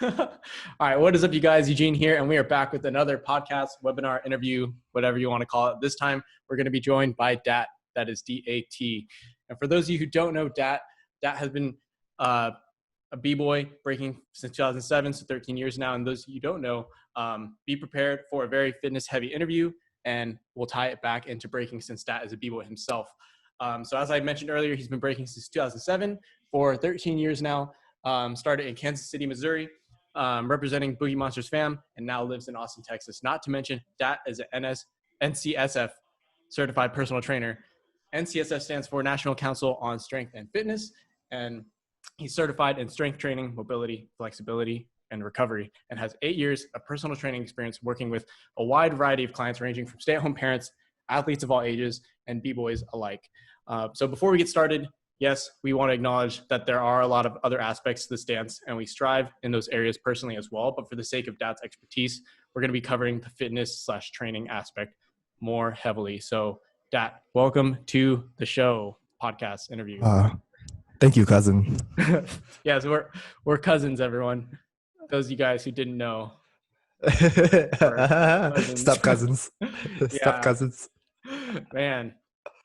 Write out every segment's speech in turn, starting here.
All right, what is up, you guys? Eugene here, and we are back with another podcast, webinar, interview, whatever you want to call it. This time, we're going to be joined by Dat. That is D-A-T. And for those of you who don't know Dat has been a B-boy breaking since 2007, so 13 years now. And those of you who don't know, be prepared for a very fitness-heavy interview, and we'll tie it back into breaking since Dat is a B-boy himself. So as I mentioned earlier, he's been breaking since 2007 for 13 years now. Started in Kansas City, Missouri, representing Boogie Monsters fam, and now lives in Austin, Texas. Not to mention, Dat is an NCSF certified personal trainer. NCSF stands for National Council on Strength and Fitness, and he's certified in strength training, mobility, flexibility, and recovery, and has 8 years of personal training experience working with a wide variety of clients ranging from stay-at-home parents, athletes of all ages, and B-boys alike. So before we get started, yes, we want to acknowledge that there are a lot of other aspects to this dance, and we strive in those areas personally as well. But for the sake of Dad's expertise, we're going to be covering the fitness/training aspect more heavily. So, Dad, welcome to the show, podcast interview. Thank you, cousin. Yeah, so we're cousins, everyone. Those of you guys who didn't know. Cousins. Step cousins. Step cousins. Man,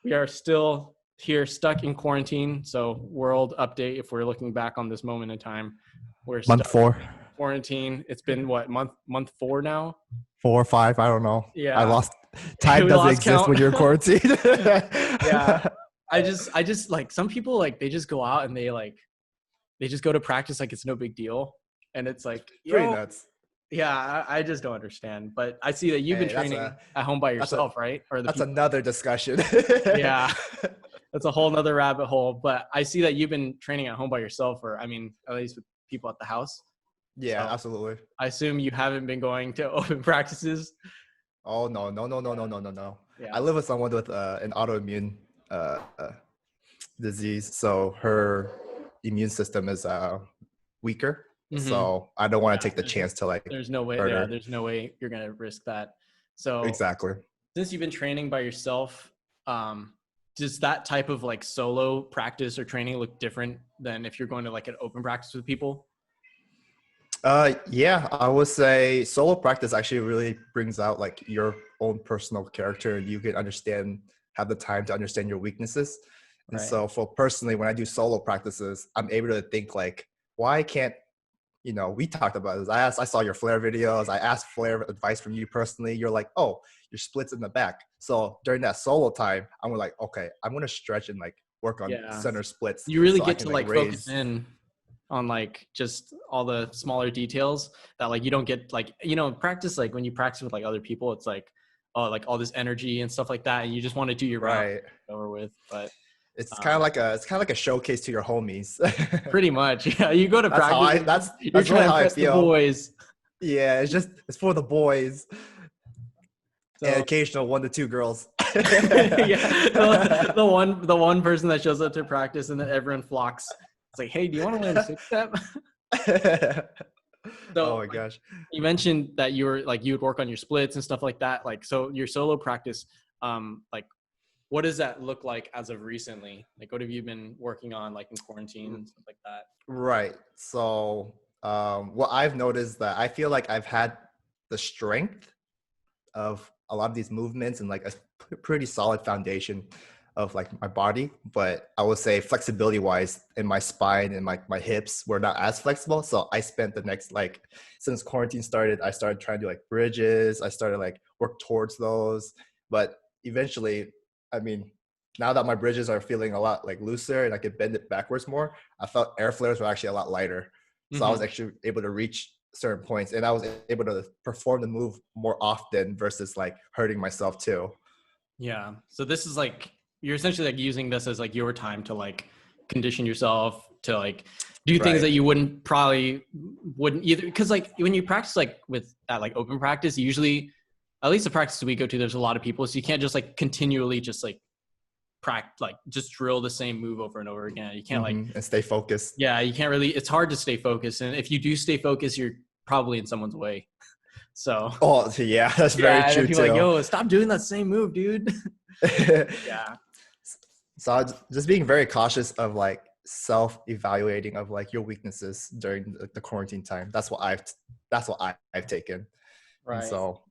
we are still here stuck in quarantine. So world update, if we're looking back on this moment in time, we're month 4 in quarantine. It's been what, month 4 now? 4 or 5, I don't know. Yeah, I lost time. Doesn't exist count when you're quarantined. Yeah, I just like, some people, like, they just go out and they just go to practice like it's no big deal, and it's like pretty nuts. Yeah, I just don't understand. But I see that you've been training at home by yourself, right? Or that's another discussion. Yeah, that's a whole nother rabbit hole. But I see that you've been training at home by yourself, or I mean, at least with people at the house. Yeah, so absolutely. I assume you haven't been going to open practices. Oh, no. Yeah. I live with someone with an autoimmune disease, so her immune system is weaker. Mm-hmm. So I don't want to take the chance to There's no way. Yeah, there's no way you're gonna risk that. So exactly. Since you've been training by yourself, does that type of like solo practice or training look different than if you're going to like an open practice with people? Yeah, I would say solo practice actually really brings out like your own personal character, and you can have the time to understand your weaknesses. And right. So for personally, when I do solo practices, I'm able to think like, why can't, we talked about this. I saw your flare videos. I asked flare advice from you personally. You're like, oh, your splits in the back. So during that solo time, I'm like, okay, I'm going to stretch and like work on center splits. You really get to like focus in on like just all the smaller details that like you don't get like, practice, like when you practice with like other people, it's like, oh, like all this energy and stuff like that. And you just want to do your route over with, but it's kind of like a showcase to your homies. Pretty much. Yeah. You go to practice. That's really how I feel. The boys. Yeah. It's for the boys. So, and occasional 1 to 2 girls. Yeah. The one person that shows up to practice and then everyone flocks. It's like, hey, do you want to learn a 6-step? Oh my gosh. You mentioned that you would work on your splits and stuff like that. Like, so your solo practice, like, what does that look like as of recently? Like, what have you been working on, like in quarantine and stuff like that? Right. So, what I've noticed that I feel like I've had the strength of a lot of these movements and like a pretty solid foundation of like my body, but I would say flexibility wise in my spine and my hips were not as flexible. So I spent the next, like, since quarantine started, I started trying to do like bridges. I started like work towards those, but eventually, I mean, now that my bridges are feeling a lot like looser and I could bend it backwards more, I felt air flares were actually a lot lighter. So I was actually able to reach certain points, and I was able to perform the move more often versus like hurting myself too. Yeah. So this is like, you're essentially like using this as like your time to like condition yourself to like do things that you wouldn't either. Cause like when you practice like with that like open practice, usually at least the practice we go to, there's a lot of people. So you can't just like continually just like just drill the same move over and over again. You can't and stay focused. Yeah. You can't really, it's hard to stay focused. And if you do stay focused, you're probably in someone's way. So. Oh yeah, that's very true too. Like, yo, stop doing that same move, dude. Yeah. So just being very cautious of like self-evaluating of like your weaknesses during the quarantine time. That's what I've taken. And Right. so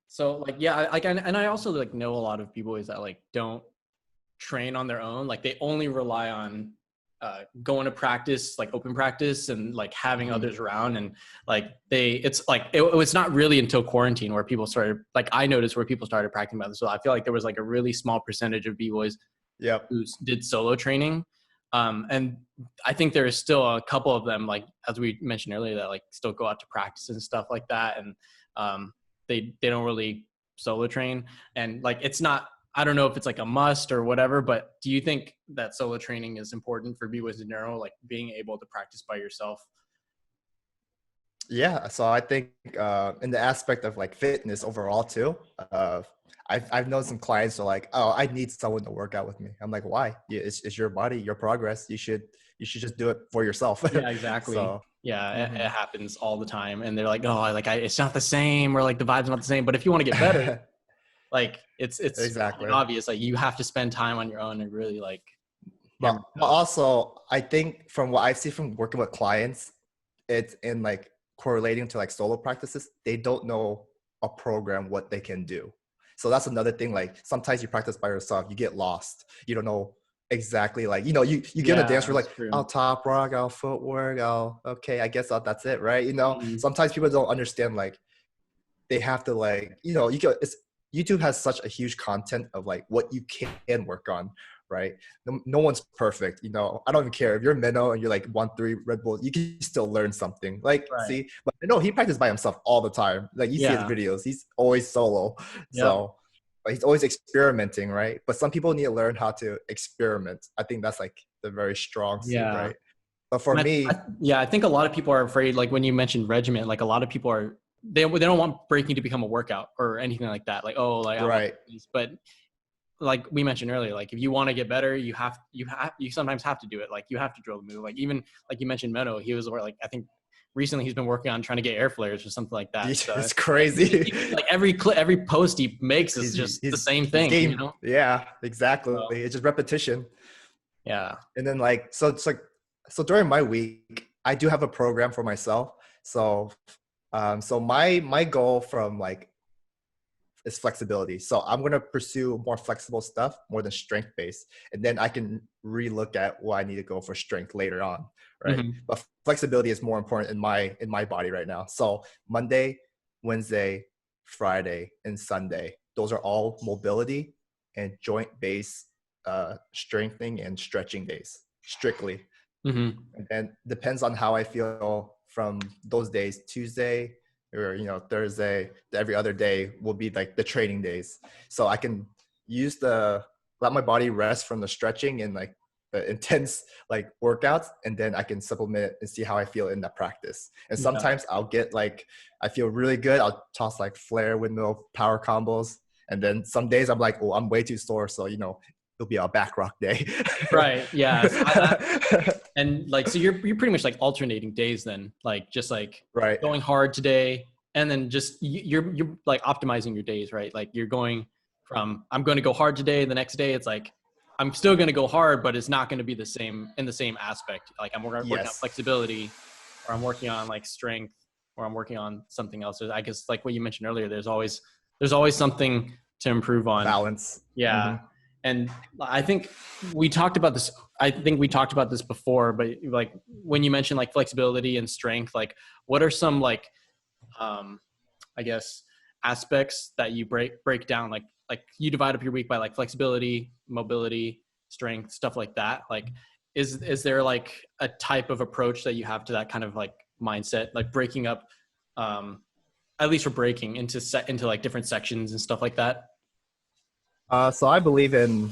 So like, yeah, and I also like know a lot of people is that like don't train on their own. Like they only rely on going to practice, like open practice, and like having mhm. others around. And like it's like it was not really until quarantine where people started, like I noticed where people started practicing about this. So I feel like there was like a really small percentage of b-boys Yep. who did solo training. And I think there is still a couple of them, like as we mentioned earlier, that like still go out to practice and stuff like that. And they don't really solo train. And like it's not, I don't know if it's like a must or whatever, but do you think that solo training is important for b-boys in general, like being able to practice by yourself? Yeah, so I think in the aspect of like fitness overall too, uh, I've known some clients who are like, oh, I need someone to work out with me. I'm like, why? Yeah, it's your body, your progress. You should just do it for yourself. Yeah, exactly. So, Yeah, it mhm. happens all the time. And they're like, oh, it's not the same, or like the vibe's not the same. But if you want to get better, like it's pretty Exactly. obvious. Like you have to spend time on your own and really like hammer But it out. also, I think from what I see from working with clients, it's in like correlating to like solo practices. They don't know a program what they can do. So that's another thing. Like sometimes you practice by yourself, you get lost. You don't know exactly like you get in a Yeah, dance. We're that's like, true. I'll top rock, I'll footwork, I'll okay. I guess that's it, right? Mhm. Sometimes people don't understand like they have to like you can it's YouTube has such a huge content of like what you can work on, right? No one's perfect. I don't even care if you're minnow and you're like 1-3 Red Bull, you can still learn something. Like, Right. see, but no, he practiced by himself all the time. Like you see his Yeah. videos, he's always solo. Yep. So but he's always experimenting, right? But some people need to learn how to experiment. I think that's like the very strong suit, Yeah. right? But for me, Yeah, I think a lot of people are afraid, like when you mentioned regiment, like a lot of people are, they don't want breaking to become a workout or anything like that. Like, oh, like I want right. this. But like we mentioned earlier, like if you want to get better, you sometimes have to do it. Like you have to drill the move. Like even like you mentioned Meno, he was like, I think recently he's been working on trying to get air flares or something like that. So It's crazy. like every post he makes is just the same He's thing, you game. know? Yeah, exactly. So, It's just repetition. yeah. And then like so it's like so during my week, I do have a program for myself. So so my goal from like is flexibility. So I'm gonna pursue more flexible stuff more than strength based. And then I can relook at what I need to go for strength later on. Right. Hmm. But flexibility is more important in my body right now. So Monday, Wednesday, Friday, and Sunday, those are all mobility and joint based strengthening and stretching days strictly. Hmm. And then depends on how I feel from those days. Tuesday or Thursday, every other day will be like the training days. So I can use the let my body rest from the stretching and like the intense like workouts, and then I can supplement it and see how I feel in that practice. And Yeah. sometimes I'll get like I feel really good. I'll toss like flare windmill power combos. And then some days I'm like, oh, I'm way too sore. So, it'll be a back rock day. Right. Yeah. So and like, so you're pretty much like alternating days then, like just like Right. going hard today, and then just you're like optimizing your days, right? Like you're going from, I'm going to go hard today. The next day, it's like, I'm still going to go hard, but it's not going to be the same in the same aspect. Like I'm working on Yes. flexibility, or I'm working on like strength, or I'm working on something else. I guess like what you mentioned earlier, there's always something to improve on. Balance. Yeah. Hmm. And I think we talked about this. I think we talked about this before, but like when you mentioned like flexibility and strength, like what are some like, um, I guess aspects that you break down? Like you divide up your week by like flexibility, mobility, strength, stuff like that. Like, is there like a type of approach that you have to that kind of like mindset, like breaking up, um, at least for breaking into like different sections and stuff like that? So I believe in.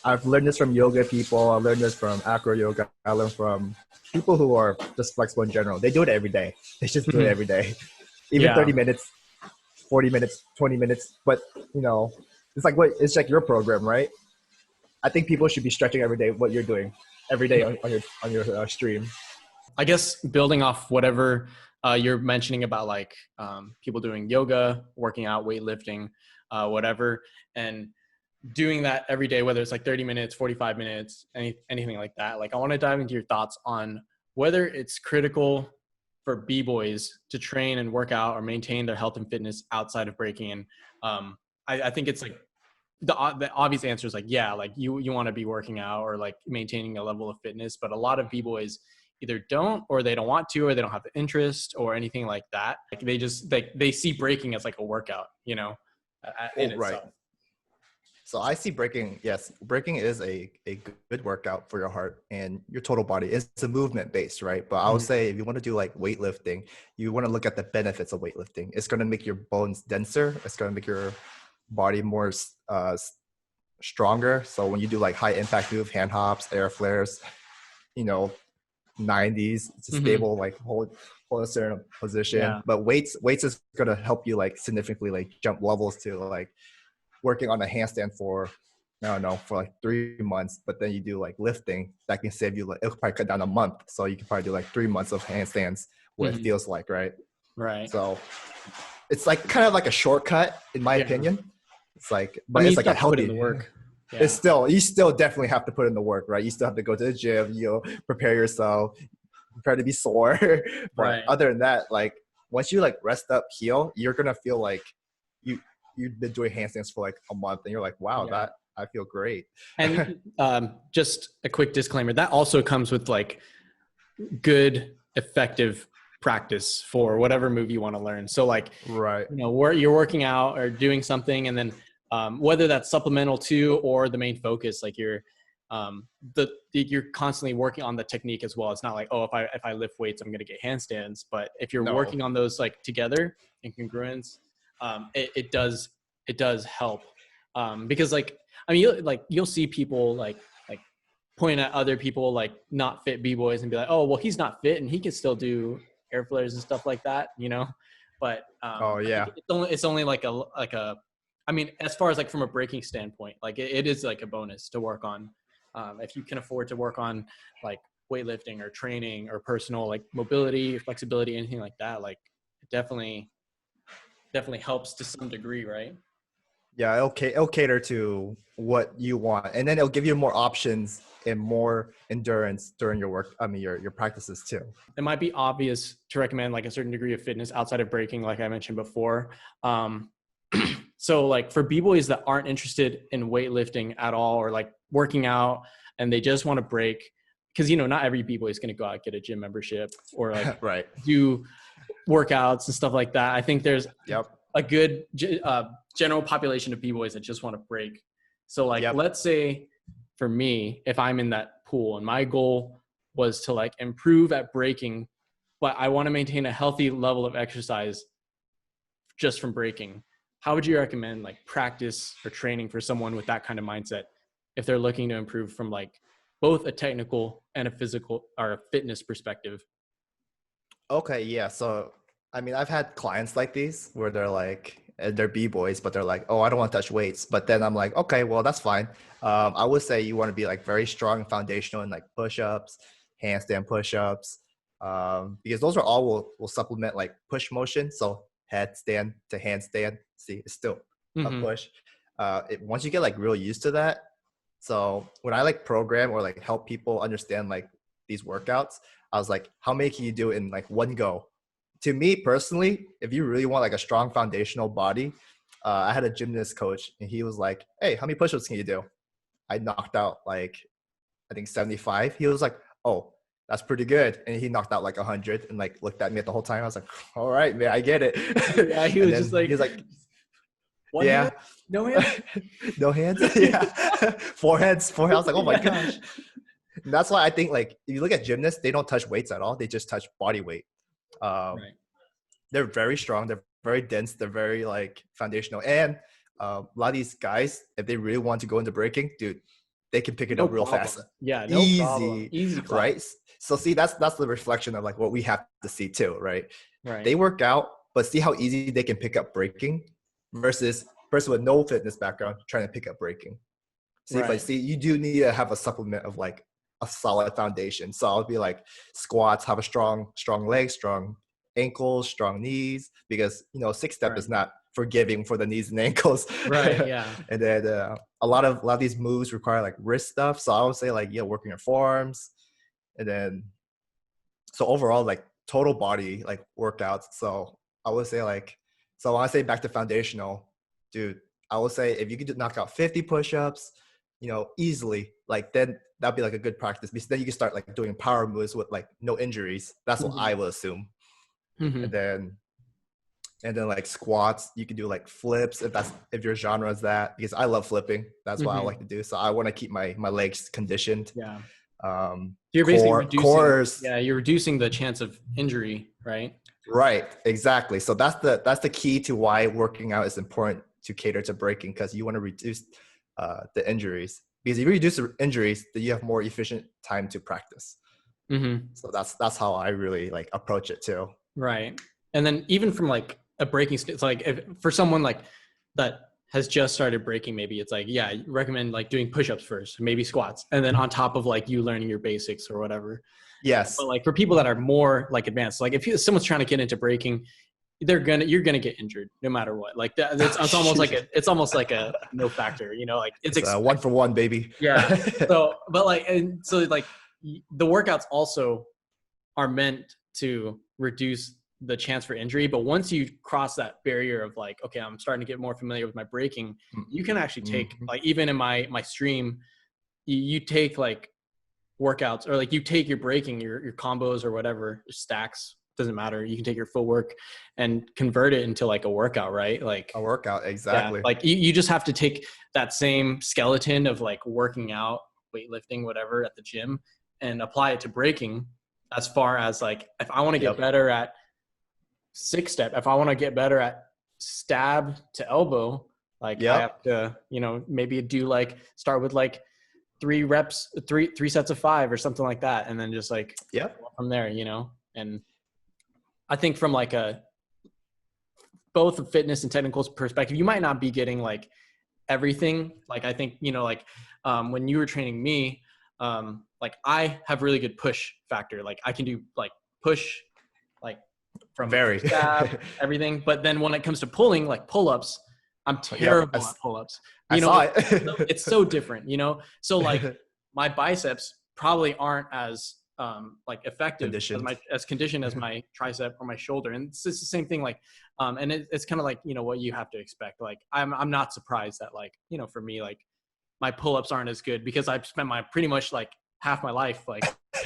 I've learned this from yoga people. I learned this from acro yoga. I learned from people who are just flexible in general. They do it every day. They just do it Mhm. every day, even Yeah. 30 minutes, 40 minutes, 20 minutes. But it's like your program, right? I think people should be stretching every day. What you're doing every day on your stream. I guess building off whatever you're mentioning about like people doing yoga, working out, weightlifting, whatever. And doing that every day, whether it's like 30 minutes, 45 minutes, anything like that. Like I want to dive into your thoughts on whether it's critical for B-boys to train and work out or maintain their health and fitness outside of breaking. And I think it's like the obvious answer is like, yeah, like you want to be working out or like maintaining a level of fitness, but a lot of B-boys either don't, or they don't want to, or they don't have the interest or anything like that. Like they just they see breaking as like a workout, you know, in Right. itself. So I see breaking, yes, breaking is a good workout for your heart and your total body. It's a movement based, right? But I would say if you want to do like weightlifting, you want to look at the benefits of weightlifting. It's going to make your bones denser. It's going to make your body more stronger. So when you do like high impact move, hand hops, air flares, you know, 90s, it's a stable, like hold a certain position. Yeah. But weights is going to help you like significantly like jump levels to like working on a handstand for, I don't know, for like 3 months, but then you do like lifting, that can save you, like, it'll probably cut down a month. So you can probably do like 3 months of handstands, what it feels like, right? Right. So it's like kind of like a shortcut, in my opinion. It's like, but it's like a healthy work. Yeah. It's still, you still definitely have to put in the work, right? You still have to go to the gym, prepare yourself, prepare to be sore. But other than that, like once you like rest up, heal, you're gonna feel like you've been doing handstands for like a month and you're like, wow, that I feel great. And just a quick disclaimer, that also comes with like good, effective practice for whatever move you want to learn. So like, right, you know, where you're working out or doing something, and then whether that's supplemental to or the main focus, like you're constantly working on the technique as well. It's not like, oh, if I lift weights, I'm going to get handstands. But if you're working on those like together in congruence, it does help. Because like, I mean, you'll see people like point at other people like not fit B-boys and be like, oh, well, he's not fit and he can still do air flares and stuff like that, you know? But it's only like a, I mean, as far as like from a breaking standpoint, like it is like a bonus to work on. If you can afford to work on like weightlifting or training or personal like mobility, flexibility, anything like that, like it definitely helps to some degree, right? Yeah, it'll cater to what you want, and then it'll give you more options and more endurance during your work. I mean, your practices too. It might be obvious to recommend like a certain degree of fitness outside of breaking, like I mentioned before. So like for B-boys that aren't interested in weightlifting at all, or like working out and they just want to break, because, you know, not every B-boy is going to go out and get a gym membership or like do workouts and stuff like that. I think there's a good general population of B-boys that just want to break. So like, let's say for me, if I'm in that pool and my goal was to like improve at breaking, but I want to maintain a healthy level of exercise just from breaking, how would you recommend like practice or training for someone with that kind of mindset if they're looking to improve from like both a technical and a physical or a fitness perspective? Okay, yeah. So, I mean, I've had clients like these where they're B-boys, but they're like, oh, I don't want to touch weights. But then I'm like, okay, well, that's fine. I would say you want to be like very strong and foundational in like push-ups, handstand push-ups, because those are all will supplement like push motion. So headstand to handstand, see, it's still a push. Once you get like real used to that, so when I like program or like help people understand like these workouts, I was like, how many can you do in like one go? To me personally, if you really want like a strong foundational body, I had a gymnast coach and he was like, hey, how many push-ups can you do? I knocked out like, I think 75. He was like, oh, that's pretty good. And he knocked out like 100 and like looked at me the whole time. I was like, all right, man, I get it. Yeah, he was just like, he was like, one hand? No hands? No hands? Yeah. Four hands. I was like, oh my gosh. And that's why I think like, if you look at gymnasts, they don't touch weights at all. They just touch body weight. They're very strong. They're very dense. They're very like foundational. And a lot of these guys, if they really want to go into breaking, dude, they can pick it up real fast. Yeah, no problem. Easy class. Right? So see, that's the reflection of like what we have to see too, right? They work out, but see how easy they can pick up breaking versus person with no fitness background trying to pick up breaking. See, you do need to have a supplement of like a solid foundation. So I'll be like squats, have a strong legs, strong ankles, strong knees, because you know 6-step is not forgiving for the knees and ankles. Right. Yeah. And then a lot of these moves require like wrist stuff. So I would say like, yeah, working your forearms. And then, so overall, like total body, like workouts. So I would say like, so when I say back to foundational, dude, I would say if you could knock out 50 push-ups, easily, like then that'd be like a good practice, because then you can start like doing power moves with like no injuries. That's what I would assume. Mm-hmm. And then like squats, you can do like flips if your genre is that, because I love flipping. That's what I like to do. So I want to keep my legs conditioned. Yeah. You're basically reducing, cores. Yeah, you're reducing the chance of injury, right? Right, exactly. So that's the key to why working out is important to cater to breaking, because you want to reduce the injuries. Because if you reduce the injuries, then you have more efficient time to practice. So that's how I really like approach it too. Right. And then even from like a breaking state, it's like for someone like that has just started breaking, maybe it's like, yeah, you recommend like doing push-ups first, maybe squats, and then on top of like you learning your basics or whatever. Yes. But like for people that are more like advanced, like if someone's trying to get into breaking, you're gonna get injured no matter what. Like that, it's almost like a no factor, like it's 1-for-1, baby. Yeah. So, but like, and so like the workouts also are meant to reduce the chance for injury. But once you cross that barrier of like, okay, I'm starting to get more familiar with my breaking, you can actually take like, even in my stream, you take like workouts, or like you take your breaking, your combos or whatever, your stacks, doesn't matter. You can take your footwork and convert it into like a workout, right? Like a workout. Exactly. Yeah, like you just have to take that same skeleton of like working out, weightlifting, whatever at the gym, and apply it to breaking. As far as like, if I want to get better at 6-step, if I want to get better at stab to elbow, like I have to, maybe do like start with like 3 reps, three sets of 5 or something like that, and then just like from there, And I think from like both a fitness and technical perspective, you might not be getting like everything. Like I think when you were training me, like I have really good push factor. Like I can do like push, like from stab, everything. But then when it comes to pulling, like pull-ups, I'm terrible at pull-ups. I saw it. It's so different, So like my biceps probably aren't as like effective as conditioned as my tricep or my shoulder. And it's just the same thing. Like, and it's kind of like, what you have to expect. Like I'm not surprised that like, for me, like my pull-ups aren't as good, because I've spent pretty much like half my life like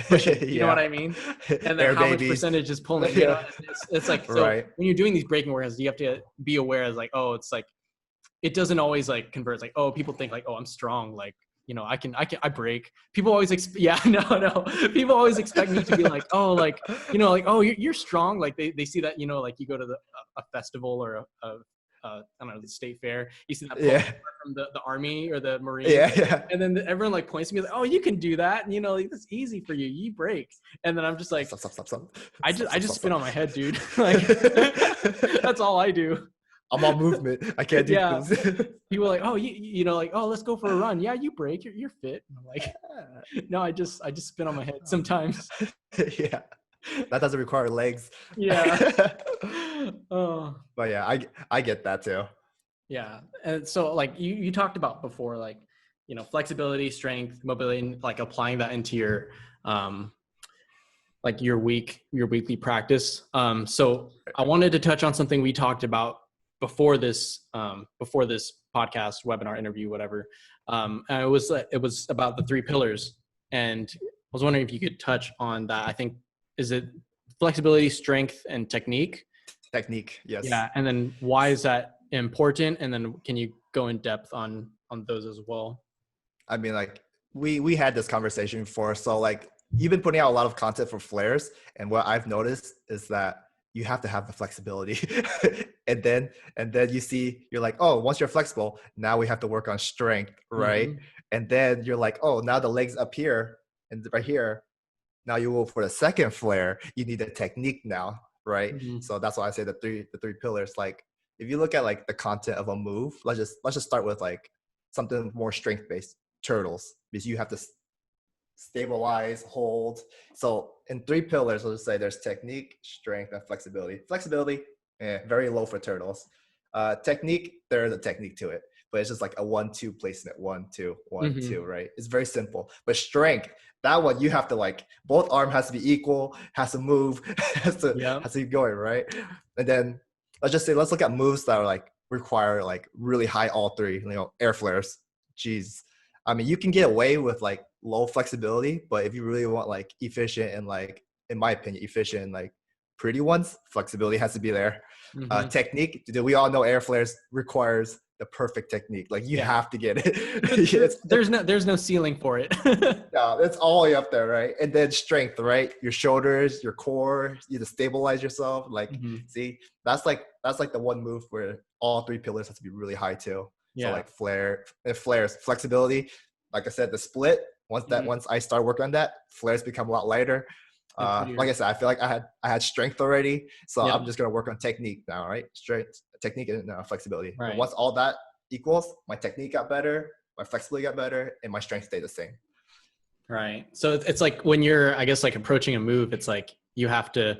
pushing, you know what I mean? And then how much percentage is pulling, it's like, so when you're doing these breaking workouts, you have to be aware of like, oh, it's like, it doesn't always like convert. It's like, oh, people think like, oh, I'm strong. Like, I break. People always, no. People always expect me to be like, oh, like, like, oh, you're strong. Like they see that, like you go to a festival or I don't know, the state fair, you see that from the army or the Marines. And then everyone like points to me like, oh, you can do that. And, like, that's easy for you. You break. And then I'm just like, stop. I just spin on my head, dude. Like, that's all I do. I'm on movement. I can't do things. People are like, oh, you know, like, oh, let's go for a run. Yeah, you break. You're fit. And I'm like, no, I just spin on my head sometimes. Yeah, that doesn't require legs. Yeah. Oh. But yeah, I get that too. Yeah, and so like you talked about before, like, flexibility, strength, mobility, and like applying that into your like your weekly practice. So I wanted to touch on something we talked about before this podcast, webinar, interview, whatever. And it was about the 3 pillars, and I was wondering if you could touch on that. I think, is it flexibility, strength, and technique? Technique, yes. Yeah, and then why is that important? And then can you go in depth on those as well? I mean, like we had this conversation before. So like you've been putting out a lot of content for flares, and what I've noticed is that you have to have the flexibility. and then you're like, oh, once you're flexible, now we have to work on strength, right? Mm-hmm. And then you're like, oh, now the legs up here and right here. Now you go for the second flare, you need a technique now, right? Mm-hmm. So that's why I say the three pillars. Like if you look at like the content of a move, let's just start with like something more strength based, turtles, because you have to stabilize, hold. So in 3 pillars, let's just say there's technique, strength, and flexibility. Flexibility, very low for turtles. Technique, there's a technique to it, but it's just like a 1-2 placement, 1-2, 1-2, right? It's very simple. But strength, that one you have to like both arm has to be equal, has to move, has to Yeah. keep going, right? And then let's look at moves that are like require like really high all three, air flares. Jeez. I mean, you can get away with like low flexibility, but if you really want like efficient and like, in my opinion, efficient and like pretty ones, flexibility has to be there. Technique, we all know air flares requires the perfect technique. Like you have to get it. there's no ceiling for it. No, it's all the way up there, right? And then strength, right? Your shoulders, your core, you to stabilize yourself. Like, see, that's like the one move where all three pillars have to be really high too. So like flares, flexibility. Like I said, the split. Once I start working on that, flares become a lot lighter. Like I said, I feel like I had strength already, so I'm just gonna work on technique now, right? Strength, technique, and flexibility. Right. And once all that equals, my technique got better, my flexibility got better, and my strength stayed the same. Right. So it's like when you're, I guess, like approaching a move, it's like you have to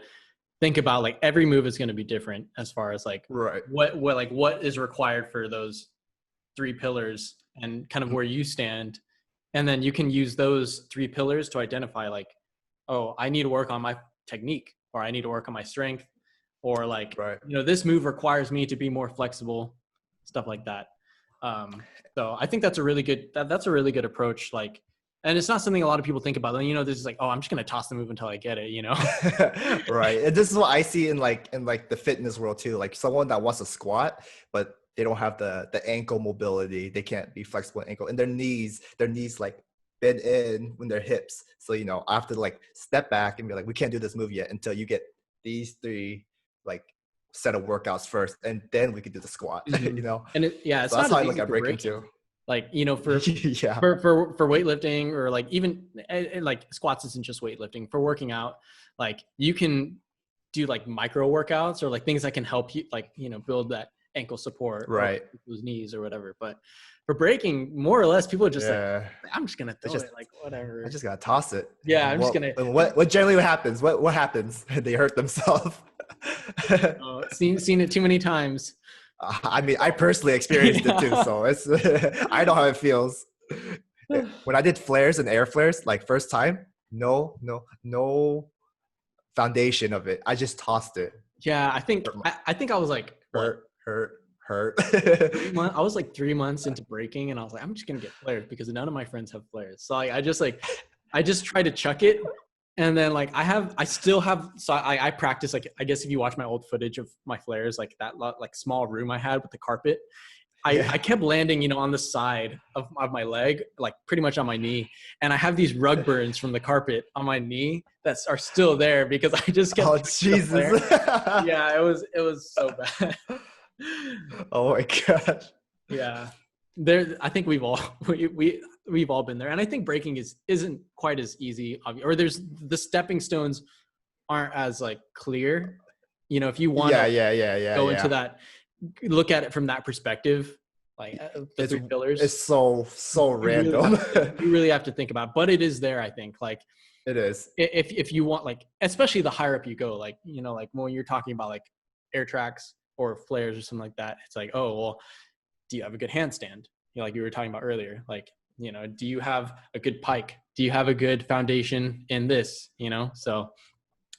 think about like every move is going to be different as far as like what is required for those three pillars and kind of where you stand, and then you can use those three pillars to identify like, oh, I need to work on my technique, or I need to work on my strength, or like, this move requires me to be more flexible, stuff like that. So I think that's a really good, that's a really good approach. Like, and it's not something a lot of people think about. This is like, oh, I'm just going to toss the move until I get it, Right. And this is what I see in the fitness world too. Like someone that wants to squat, but they don't have the ankle mobility. They can't be flexible in ankle, and their knees like bend in when their hips. So, I have to like step back and be like, we can't do this move yet until you get these three like set of workouts first, and then we can do the squat. And it's so not that's how I look at breaking too. Like, for weightlifting, or like even like squats isn't just weightlifting. For working out, like you can do like micro workouts or like things that can help you like, build that ankle support, right? Those knees or whatever. But for breaking, more or less, people are just like, I'm just gonna throw it, like whatever. I just gotta toss it. Yeah, I'm just gonna. What generally happens? What happens? They hurt themselves. Seen it too many times. I mean, I personally experienced it too, so it's I know how it feels. When I did flares and air flares, like first time, no foundation of it. I just tossed it. Yeah, I think I was like hurt. I was like 3 months into breaking, and I was like, I'm just gonna get flares because none of my friends have flares. So I just try to chuck it, and then like I still have. So I practice, like, I guess if you watch my old footage of my flares, like that like small room I had with the carpet, I kept landing, on the side of my leg, like pretty much on my knee, and I have these rug burns from the carpet on my knee that are still there because I just kept. Oh Jesus! Yeah, it was so bad. Oh my gosh. Yeah. I think we've all been there. And I think breaking isn't quite as easy, or there's the stepping stones aren't as like clear. If you want to go into that, look at it from that perspective, like the three pillars. It's so random. You really have to think about it. But it is there, I think. Like it is. If you want, like, especially the higher up you go, like, like when you're talking about like air tracks or flares or something like that, it's like, oh, well, do you have a good handstand? Like you were talking about earlier, like, do you have a good pike? Do you have a good foundation in this, So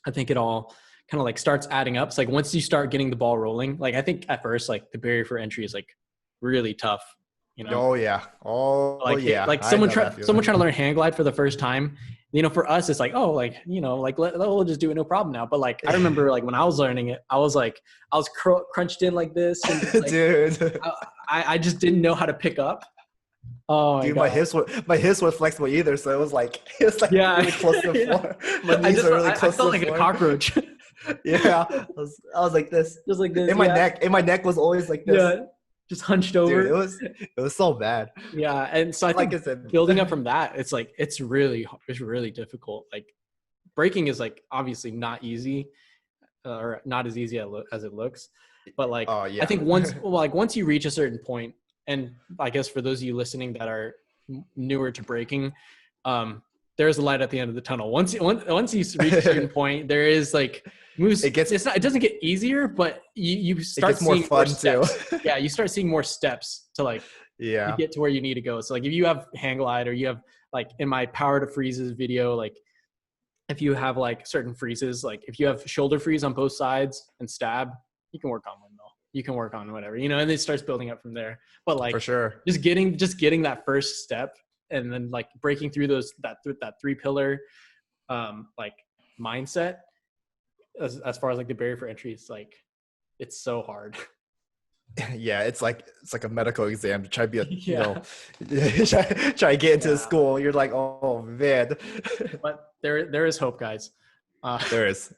I think it all kind of like starts adding up. It's like once you start getting the ball rolling, like I think at first, like the barrier for entry is like really tough, Oh yeah. Oh like, yeah. Like someone trying to learn hang glide for the first time, for us, it's like, oh, like, like we'll just do it, no problem now. But like, I remember like when I was learning it, I was crunched in like this, and like, dude, I just didn't know how to pick up. Oh, dude, my hips were flexible either, so it was like really close to the floor. My knees were really close to the floor. I felt like a cockroach. Yeah, I was like this, just like this. In my neck was always like this. Yeah, just hunched over. Dude, it was so bad. Yeah, and so I think building up from that, it's like it's really difficult. Like breaking is like obviously not easy, or not as easy as it looks. But like, I think once you reach a certain point, and I guess for those of you listening that are newer to breaking, there's a light at the end of the tunnel. Once you reach a certain point, there is like moves. It gets It doesn't get easier, but you it start gets more seeing more fun too. steps. Yeah, you start seeing more steps to like to Yeah, get to where you need to go. So like if you have hang glide or you have like in my power to freezes video, like if you have like certain freezes, like if you have shoulder freeze on both sides and stab, you can work on windmill. You can work on whatever, you know, and it starts building up from there. But for like sure. just getting that first step and then like breaking through that three pillar like mindset as far as like the barrier for entry is like it's so hard. Yeah, it's like a medical exam to try to be a Yeah. try to get into the Yeah. school. You're like, oh man. But there is hope, guys. Uh, There is.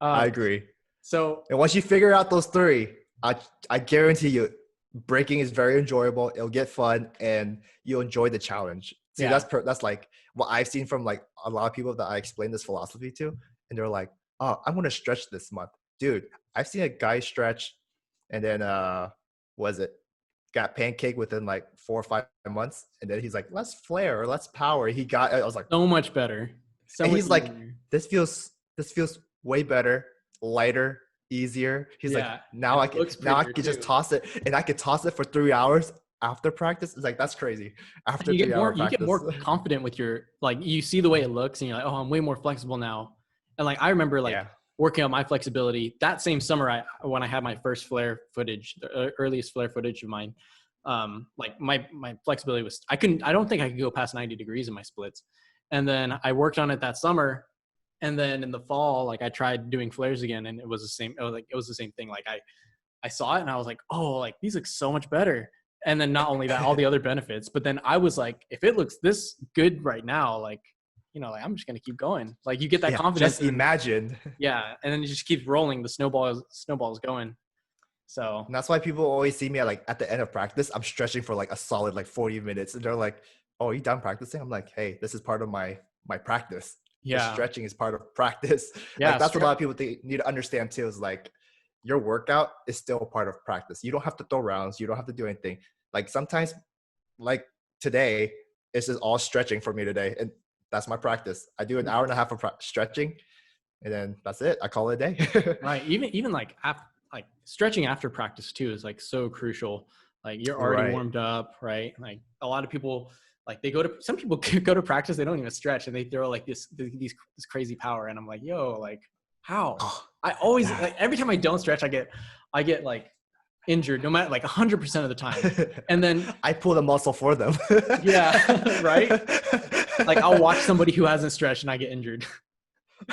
I um, agree. so And once you figure out those three, I guarantee you, breaking is very enjoyable. It'll get fun, and you'll enjoy the challenge. See, yeah, that's like what I've seen from like a lot of people that I explain this philosophy to, and they're like, "Oh, I'm gonna stretch this month, dude." I've seen a guy stretch, and then was it got pancake within like 4 or 5 months, and then he's like, "Let's flare or let's power." He got. I was like, so much better. So and much he's like, easier. this feels way better, lighter, easier. He's like, Yeah, now and I it can looks now I prettier can just too. toss it, and I could toss it for 3 hours after practice. It's like that's crazy. And After you get 3 hour more practice. confident with your like you see the way it looks and you're like, oh, I'm way more flexible now. And like I remember like Yeah. working on my flexibility that same summer when I had my first flare footage, the earliest flare footage of mine. Like my flexibility was I don't think I could go past 90 degrees in my splits. And then I worked on it that summer. And then in the fall, like I tried doing flares again and it was the same. It was the same thing. Like I saw it and I was like, oh, like these look so much better. And then not only that, all the other benefits, but then I was like, if it looks this good right now, like, you know, like I'm just going to keep going. Like you get that Yeah. confidence. Just And imagine. yeah. And then it just keeps rolling. The snowball is going. So And that's why people always see me at the end of practice. I'm stretching for like a solid like 40 minutes. And they're like, "Oh, are you done practicing?" I'm like, "Hey, this is part of my practice. The yeah. stretching is part of practice." Like Yeah. that's what a lot of people need to understand too, is like your workout is still part of practice. You don't have to throw rounds, you don't have to do anything. Like sometimes, like today, it's just all stretching for me today. And that's my practice. I do an hour and a half of stretching, and then that's it. I call it a day. Right. Even like like stretching after practice too is like so crucial. Like you're already Right. warmed up, right? Like a lot of people like some people go to practice, they don't even stretch and they throw like this crazy power. And I'm like, yo, like how? Oh, I always yeah. like every time I don't stretch, I get like injured no matter like 100% of the time. And then I pull the muscle for them. yeah, right? Like I'll watch somebody who hasn't stretched and I get injured.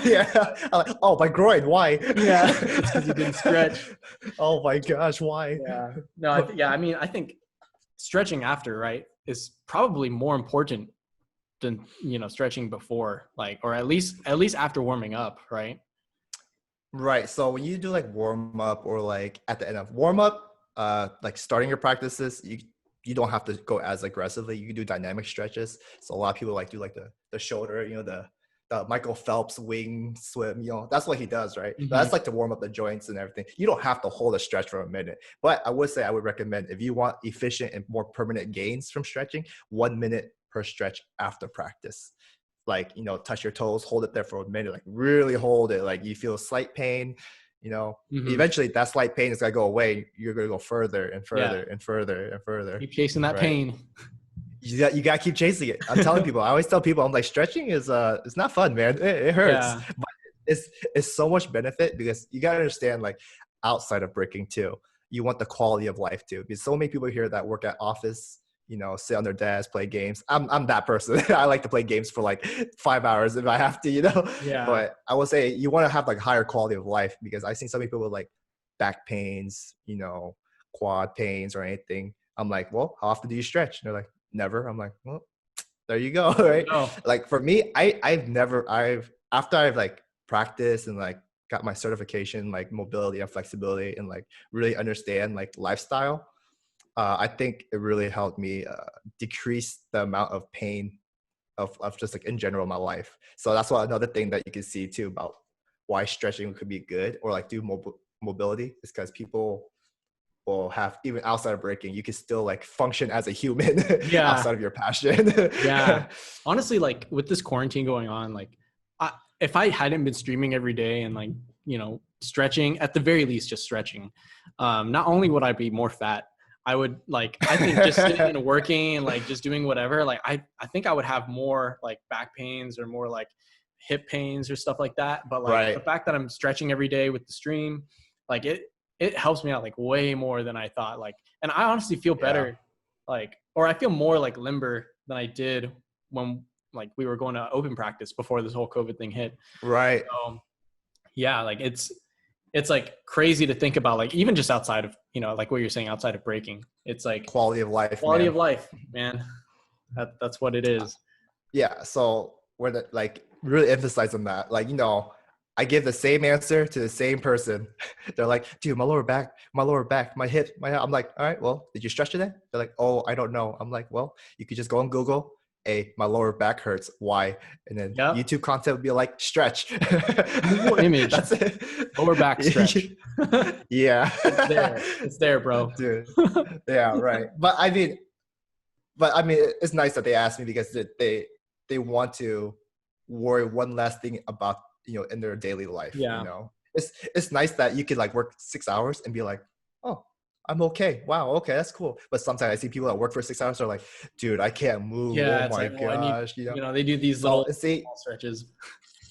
Yeah. I'm like, oh, my groin. Why? Yeah, it's because you didn't stretch. Oh my gosh, why? Yeah. No, I mean, I think stretching after, right, is probably more important than, you know, stretching before, like, or at least after warming up, right? Right. So when you do like warm up or like at the end of warm up, like starting your practices, you don't have to go as aggressively. You can do dynamic stretches. So a lot of people like do like the shoulder, the Michael Phelps wing swim, that's what he does, right? Mm-hmm. That's like to warm up the joints and everything. You don't have to hold a stretch for a minute. But I would say I would recommend, if you want efficient and more permanent gains from stretching, 1 minute per stretch after practice. Like, touch your toes, hold it there for a minute, like really hold it. Like you feel slight pain, Mm-hmm. eventually that slight pain is going to go away. You're going to go further and Yeah. further and further and further. Keep chasing that Right. pain. You got to keep chasing it. I'm telling people, I always tell people, I'm like, stretching is, it's not fun, man. It hurts, Yeah. but it's so much benefit, because you got to understand, like outside of breaking too, you want the quality of life too. Because so many people here that work at office, sit on their desk, play games. I'm that person. I like to play games for like 5 hours if I have to, Yeah. But I will say you want to have like higher quality of life, because I've seen some people with like back pains, quad pains or anything. I'm like, well, how often do you stretch? And they're like, never. I'm like, well, there you go. Right. Oh, Like for me, after I've like practiced and like got my certification, like mobility and flexibility, and like really understand like lifestyle, I think it really helped me decrease the amount of pain of just like in general in my life. So that's what another thing that you can see too about why stretching could be good, or like do mobility, is because people will have, even outside of breaking, you can still like function as a human yeah. outside of your passion. Yeah. Honestly, like with this quarantine going on, like if I hadn't been streaming every day and like stretching, at the very least, just stretching. Not only would I be more fat, I think just sitting and working and like just doing whatever, like I think I would have more like back pains or more like hip pains or stuff like that. But like the Right. fact that I'm stretching every day with the stream, like it helps me out like way more than I thought. Like, and I honestly feel Yeah. better, or I feel more like limber than I did when like we were going to open practice before this whole COVID thing hit. Right. So yeah, like it's like crazy to think about, like even just outside of, like what you're saying, outside of breaking, it's like Quality of life, quality man. of life, man. That's what it is. Yeah. So we're like really emphasize on that. Like, I give the same answer to the same person. They're like, dude, my lower back, my hip, I'm like, all right, well, did you stretch today? They're like, oh, I don't know. I'm like, well, you could just go on Google. Hey, my lower back hurts. Why? And then Yep. YouTube content would be like, stretch. Google image. That's it. Lower back stretch. Yeah. It's there, bro. Dude. Yeah, right. But I mean, it's nice that they asked me because they want to worry one last thing about, in their daily life. Yeah. It's nice that you could like work 6 hours and be like, oh, I'm okay. Wow, okay, that's cool. But sometimes I see people that work for 6 hours are like, dude, I can't move. Yeah, Oh my like, gosh. they do these little small stretches.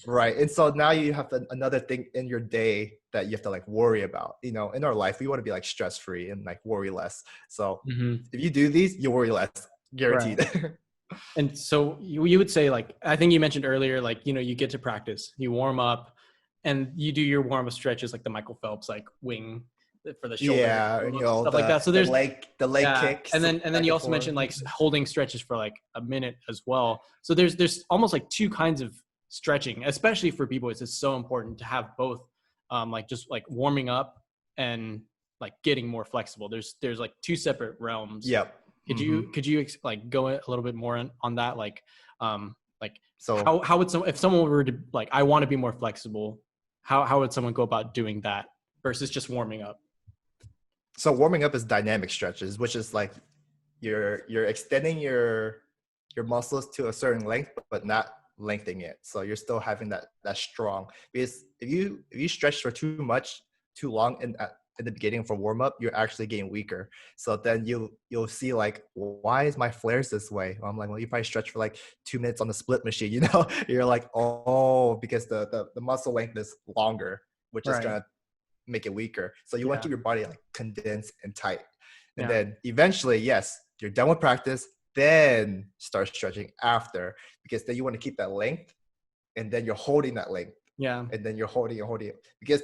Right. And so now you have another thing in your day that you have to like worry about. In our life, we want to be like stress free and like worry less. So if you do these, you worry less, guaranteed. Right. And so you would say, like, I think you mentioned earlier, like, you get to practice, you warm up and you do your warm up stretches, like the Michael Phelps, like wing for the shoulder, stuff like that. So there's the leg kicks. And then you also mentioned like holding stretches for like a minute as well. So there's almost like two kinds of stretching, especially for B-boys. It's so important to have both, like just like warming up and like getting more flexible. There's like two separate realms. Yep. Could you like go a little bit more on that? So how would if someone were to like, I want to be more flexible, how would someone go about doing that versus just warming up? So warming up is dynamic stretches, which is like you're extending your muscles to a certain length, but not lengthening it. So you're still having that strong. Because if you stretch for too long in the beginning for warm up, you're actually getting weaker. So then you'll see like, why is my flares this way? I'm like, well, you probably stretch for like 2 minutes on the split machine. You're like, oh, because the muscle length is longer, which is gonna make it weaker. So you want to keep your body like condensed and tight. And then eventually, yes, you're done with practice, then start stretching after, because then you want to keep that length and then you're holding that length. Yeah. And then you're holding it because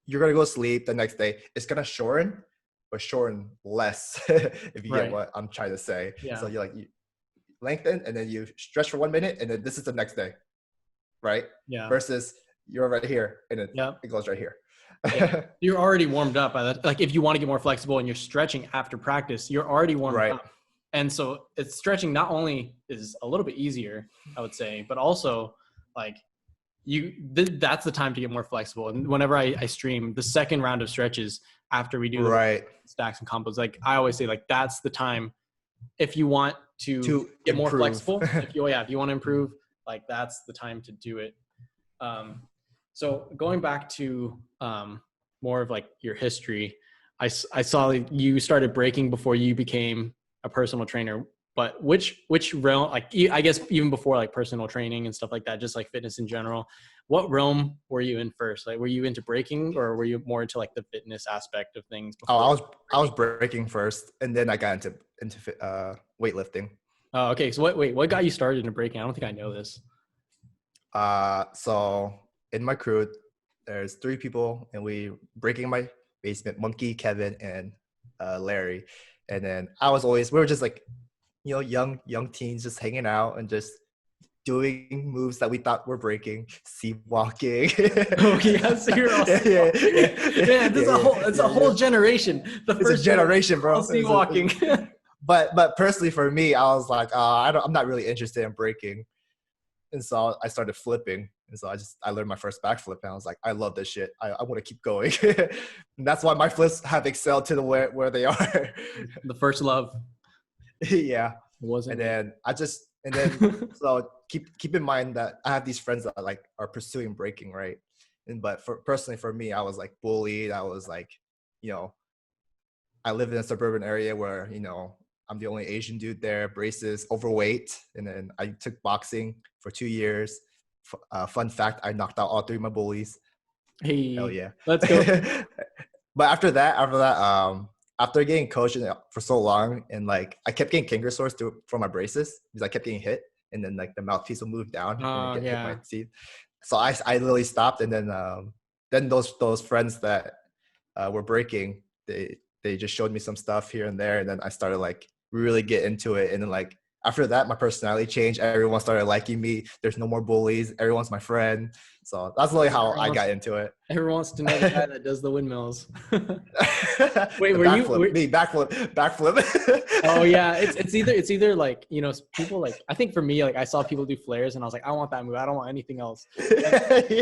you're going to go sleep the next day. It's going to shorten, but shorten less if you get what I'm trying to say. Yeah. So you lengthen and then you stretch for 1 minute and then this is the next day. Right? Yeah. Versus you're right here and it goes right here. Yeah. You're already warmed up by that. Like if you want to get more flexible and you're stretching after practice, you're already warmed up. And so it's stretching not only is a little bit easier, I would say, but also like that's the time to get more flexible. And whenever I stream the second round of stretches after we do the stacks and combos, like I always say, like that's the time if you want to get more flexible. If you want to improve, like that's the time to do it. So going back to more of like your history, I saw you started breaking before you became a personal trainer, but which realm, like I guess even before like personal training and stuff like that, just like fitness in general, what realm were you in first? Like, were you into breaking or were you more into like the fitness aspect of things? I was breaking first, and then I got into weightlifting. Oh, okay. So what got you started into breaking? I don't think I know this. So in my crew, there's 3 people, and we breaking in my basement: Monkey, Kevin, and Larry. And then we were just like, young teens just hanging out and just doing moves that we thought were breaking, sea walking. Oh yeah, so you're all man, it's a whole generation. It's a generation, bro. Sea walking. But personally for me, I was like, I'm not really interested in breaking. And so I started flipping. And so I learned my first backflip, and I was like, I love this shit. I want to keep going. And that's why my flips have excelled to the where they are. The first love. Yeah. It wasn't. And then so keep in mind that I have these friends that are pursuing breaking, right? But personally for me, I was like bullied. I was like, you know, I live in a suburban area where, you know, I'm the only Asian dude there, braces, overweight. And then I took boxing for 2 years. Fun fact, I knocked out all three of my bullies. Hell Hey, yeah. let's go. But after getting coached for so long, and like I kept getting canker sores from my braces because I kept getting hit, and then like the mouthpiece will move down and it Oh, get hit my yeah. teeth. So I literally stopped, and then those friends that were breaking, they just showed me some stuff here and there, and then I started like really get into it, and then like after that my personality changed. Everyone started liking me. There's no more bullies. Everyone's my friend. So that's really how I got into it. Everyone wants to know the guy that does the windmills. Wait, The were you? backflip. Oh yeah, it's either like, you know, people like, I think for me, like I saw people do flares and I was like, I want that move. I don't want anything else.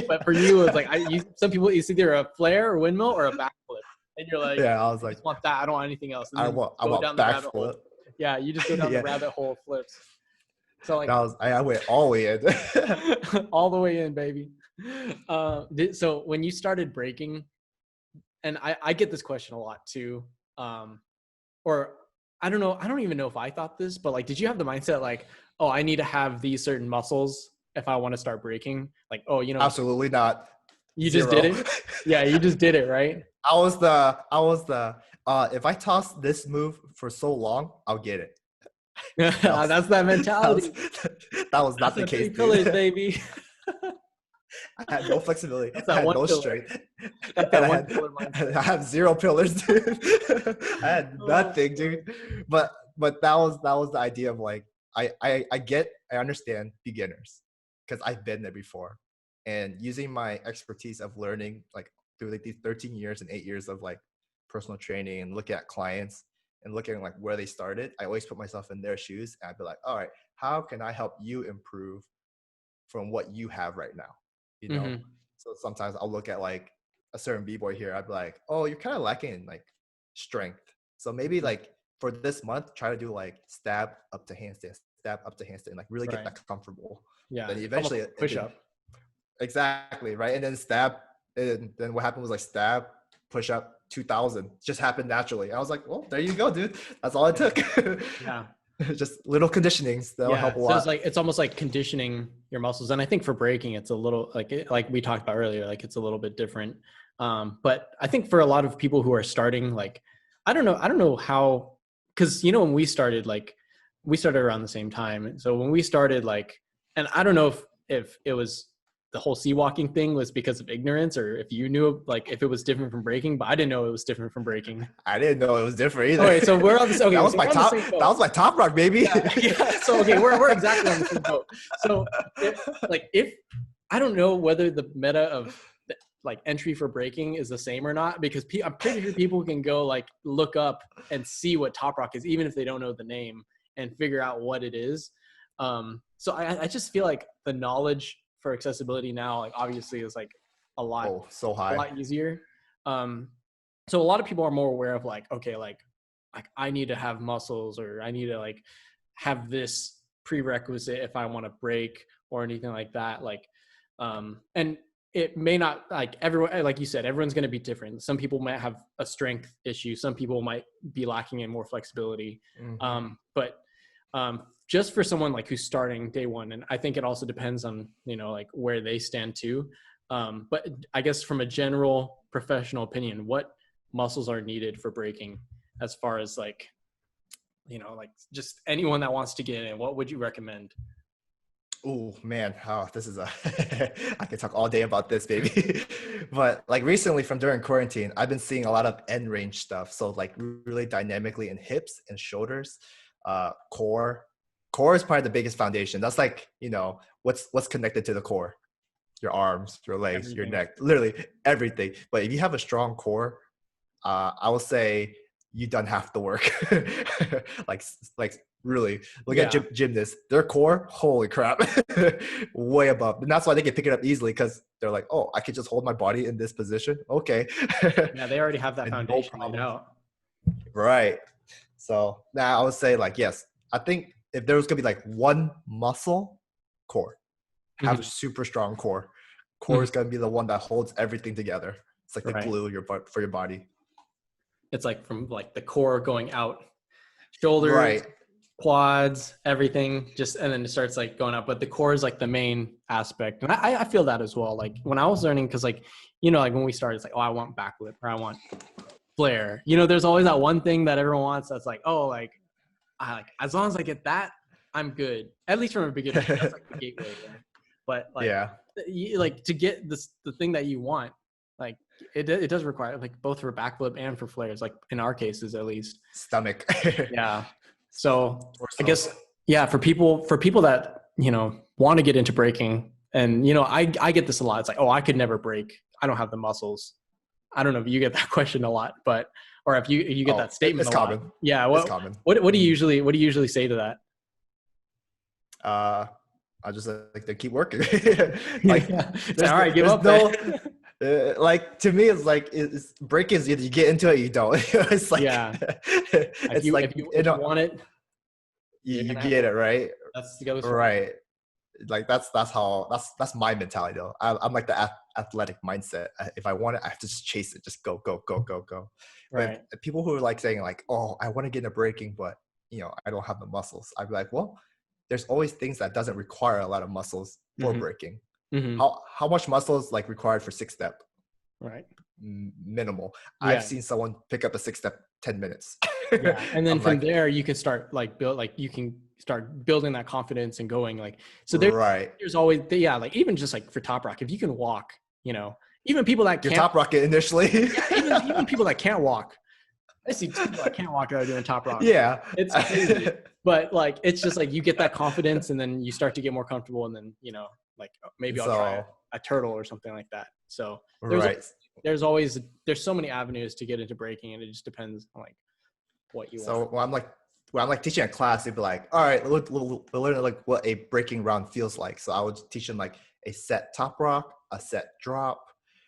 But for you, it's like some people, it's either a flare or windmill or a backflip, and you're like, Yeah, I was I like, just want that. I don't want anything else. And then I you go want down the rabbit hole. backflip. Yeah, you just go down the Yeah, rabbit hole of flips. So like I went all the way in. all the way in, baby. So when you started breaking, and I get this question a lot too, or I don't know, I don't even know if I thought this, but like, did you have the mindset like, oh, I need to have these certain muscles if I want to start breaking? Like, oh, you know, Absolutely not. you just Zero. did it. Yeah, you just did it, right? I was the if I toss this move for so long, I'll get it. That's that mentality. That was not That's the the case, three pillars, dude. baby. I had no flexibility. That's I that had one no pillar. strength. That's And that one pillar mindset. I have zero pillars, dude. I had Oh, nothing, dude. But that was the idea of like I understand beginners because I've been there before. And using my expertise of learning like through like these 13 years and 8 years of like personal training and looking at clients and looking at like where they started, I always put myself in their shoes and I'd be like, all right, how can I help you improve from what you have right now? You know? mm-hmm. So sometimes I'll look at like a certain B-boy here, I'd be like, oh, you're kind of lacking in like strength. So maybe like for this month, try to do like stab up to handstand, stab up to handstand, like really get Right. that comfortable. Yeah. Then It's almost eventually like a push up. exactly, right? And then stab, and then what happened was like stab, push up, 2000 just happened naturally. I was like, well, there you go, dude. That's all it took. Yeah. Just little conditionings that'll help a So lot. it's almost like conditioning your muscles. And I think for breaking, it's a little like we talked about earlier, like it's a little bit different. But I think for a lot of people who are starting, like, I don't know how, cause you know, when we started around the same time. So when we started, like, and I don't know if it was the whole sea walking thing was because of ignorance or if you knew like if it was different from breaking, but I didn't know it was different from breaking. I didn't know it was different either. Okay, so we're on this. Okay, That was so my we're on the top. same boat. That was my top rock, baby. Yeah. So okay, we're exactly on the same boat. So if I don't know whether the meta of like entry for breaking is the same or not, because I'm pretty sure people can go like look up and see what top rock is, even if they don't know the name, and figure out what it is. So I just feel like the knowledge for accessibility now, like obviously, is like a lot So high. a lot easier. So a lot of people are more aware of like, okay, like I need to have muscles, or I need to like have this prerequisite if I want to break or anything like that. Like, and it may not, like everyone, like you said, everyone's going to be different. Some people might have a strength issue. Some people might be lacking in more flexibility. Mm-hmm. But just for someone like who's starting day one, and I think it also depends on, you know, like where they stand too. But I guess from a general professional opinion, what muscles are needed for breaking, as far as like, you know, like just anyone that wants to get in, what would you recommend? Oh man, this is I could talk all day about this, baby. But like recently from during quarantine, I've been seeing a lot of end range stuff. So like really dynamically in hips and shoulders, core. Core is probably the biggest foundation. That's like, you know, what's connected to the core? Your arms, your legs, your Everything. neck, literally everything. But if you have a strong core, I will say you done half the work. like really look at Yeah. gymnasts, their core, holy crap, way above. And that's why they can pick it up easily, because they're like, oh, I could just hold my body in this position, okay. Yeah. They already have that And no foundation laid problem, out. right? So now I would say like, yes, I think if there was gonna be like one muscle, core, have a Mhm. super strong core. Core is going to be the one that holds everything together. It's like the Right. glue for your body. It's like from like the core going out, shoulders, Right. quads, everything, just, and then it starts like going up. But the core is like the main aspect. And I feel that as well. Like when I was learning, because like, like when we started, it's like, oh, I want backflip or I want flare. There's always that one thing that everyone wants that's like, oh, like, I like, as long as I get that, I'm good. At least from a beginner. That's like the gateway, right? But like, Yeah. like to get the thing that you want, like it does require like both for backflip and for flares, like in our cases at least. Stomach. Yeah. So I So. guess, yeah, for people that, want to get into breaking, and, I get this a lot. It's like, oh, I could never break. I don't have the muscles. I don't know if you get that question a lot, but, or if you get that statement it's a lot. common. Yeah. It's common. What do you usually say to that? I just like to keep working. Like, all right, give up. Like to me, it's like break is either you get into it, or you don't. It's like, yeah. It's if you want it, you get it, right? That's the other right. Like that's my mentality though. I'm like the athletic mindset. If I want it, I have to just chase it. Just go. Right. But people who are like saying like, oh, I want to get into breaking, but I don't have the muscles. I'd be like, well, there's always things that doesn't require a lot of muscles for breaking. How much muscle is like required for 6-step? Right. Minimal. Yeah. I've seen someone pick up a 6-step 10 minutes. Yeah. And then from there you can start like you can start building that confidence and going like, so there's always, yeah, like even just like for top rock, if you can walk, even people that can't top rocket initially. Yeah, even people that can't walk. I see people that can't walk that are doing top rock. Yeah. It's crazy. But like, it's just like you get that confidence and then you start to get more comfortable and then, like maybe I'll try a turtle or something like that. So there's so many avenues to get into breaking, and it just depends on like what you want. So when I'm like teaching a class, they'd be like, all right, we'll learn like what a breaking round feels like. So I would teach them like a set top rock, a set drop.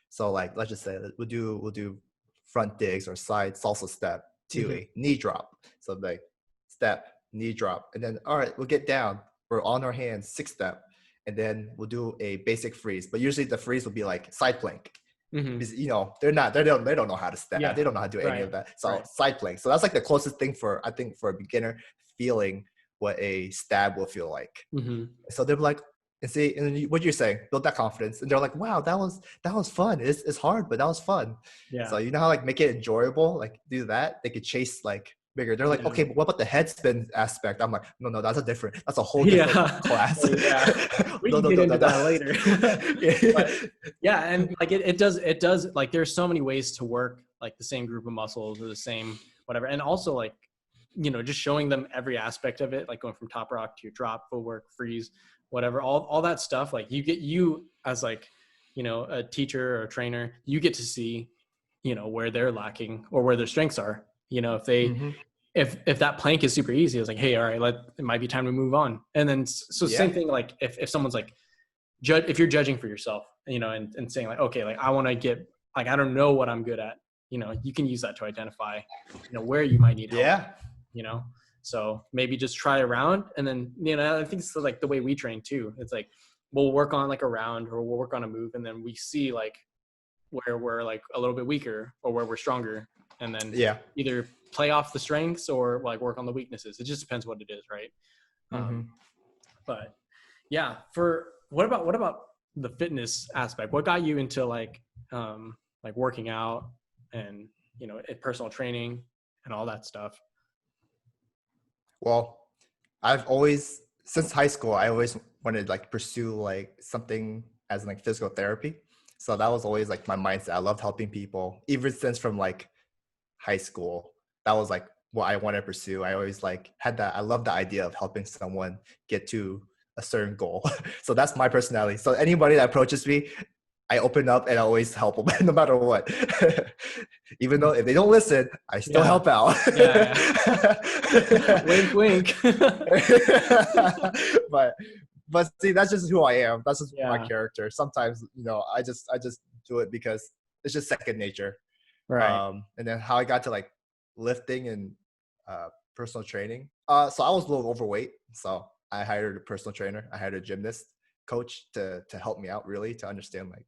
So like, let's just say that we'll do front digs or side salsa step to a knee drop. So like step, knee drop, and then all right, we'll get down. We're on our hands, 6-step, and then we'll do a basic freeze. But usually the freeze will be like side plank. Because they don't know how to step. Yeah. They don't know how to do any of that. So side plank. So that's like the closest thing for a beginner feeling what a stab will feel like. So they're like, and what you're saying, build that confidence, and they're like, wow, that was fun. It's hard, but that was fun. Yeah. So how like make it enjoyable, like do that. They could chase like bigger. They're like, okay, but what about the head spin aspect? I'm like, no, that's a whole different class. Yeah. We can get into that later. But, yeah, and like it does like there's so many ways to work like the same group of muscles or the same whatever, and also like just showing them every aspect of it, like going from top rock to your drop, footwork, freeze, whatever, all that stuff. Like you as like a teacher or a trainer, you get to see where they're lacking or where their strengths are. If they if that plank is super easy, it's like, hey, all right, it might be time to move on. And then same thing, like if someone's like if you're judging for yourself, and saying like, okay, like I want to get like, I don't know what I'm good at, you can use that to identify where you might need help. So maybe just try a round, and then I think it's like the way we train too. It's like we'll work on like a round or we'll work on a move, and then we see like where we're like a little bit weaker or where we're stronger, and then either play off the strengths or like work on the weaknesses. It just depends what it is, right? But yeah, what about the fitness aspect? What got you into like working out and personal training and all that stuff? Well, I've always, since high school, I always wanted to like pursue like something as like physical therapy. So that was always like my mindset. I loved helping people, even since from like high school. That was like what I wanted to pursue. I always like had that. I love the idea of helping someone get to a certain goal. So that's my personality. So anybody that approaches me, I open up and I always help them no matter what. Even though if they don't listen, I still help out. Wink, wink. But see, that's just who I am. That's just my character. Sometimes, I just do it because it's just second nature. Right. And then how I got to like lifting and personal training. So I was a little overweight. So I hired a personal trainer. I hired a gymnast coach to help me out, really, to understand like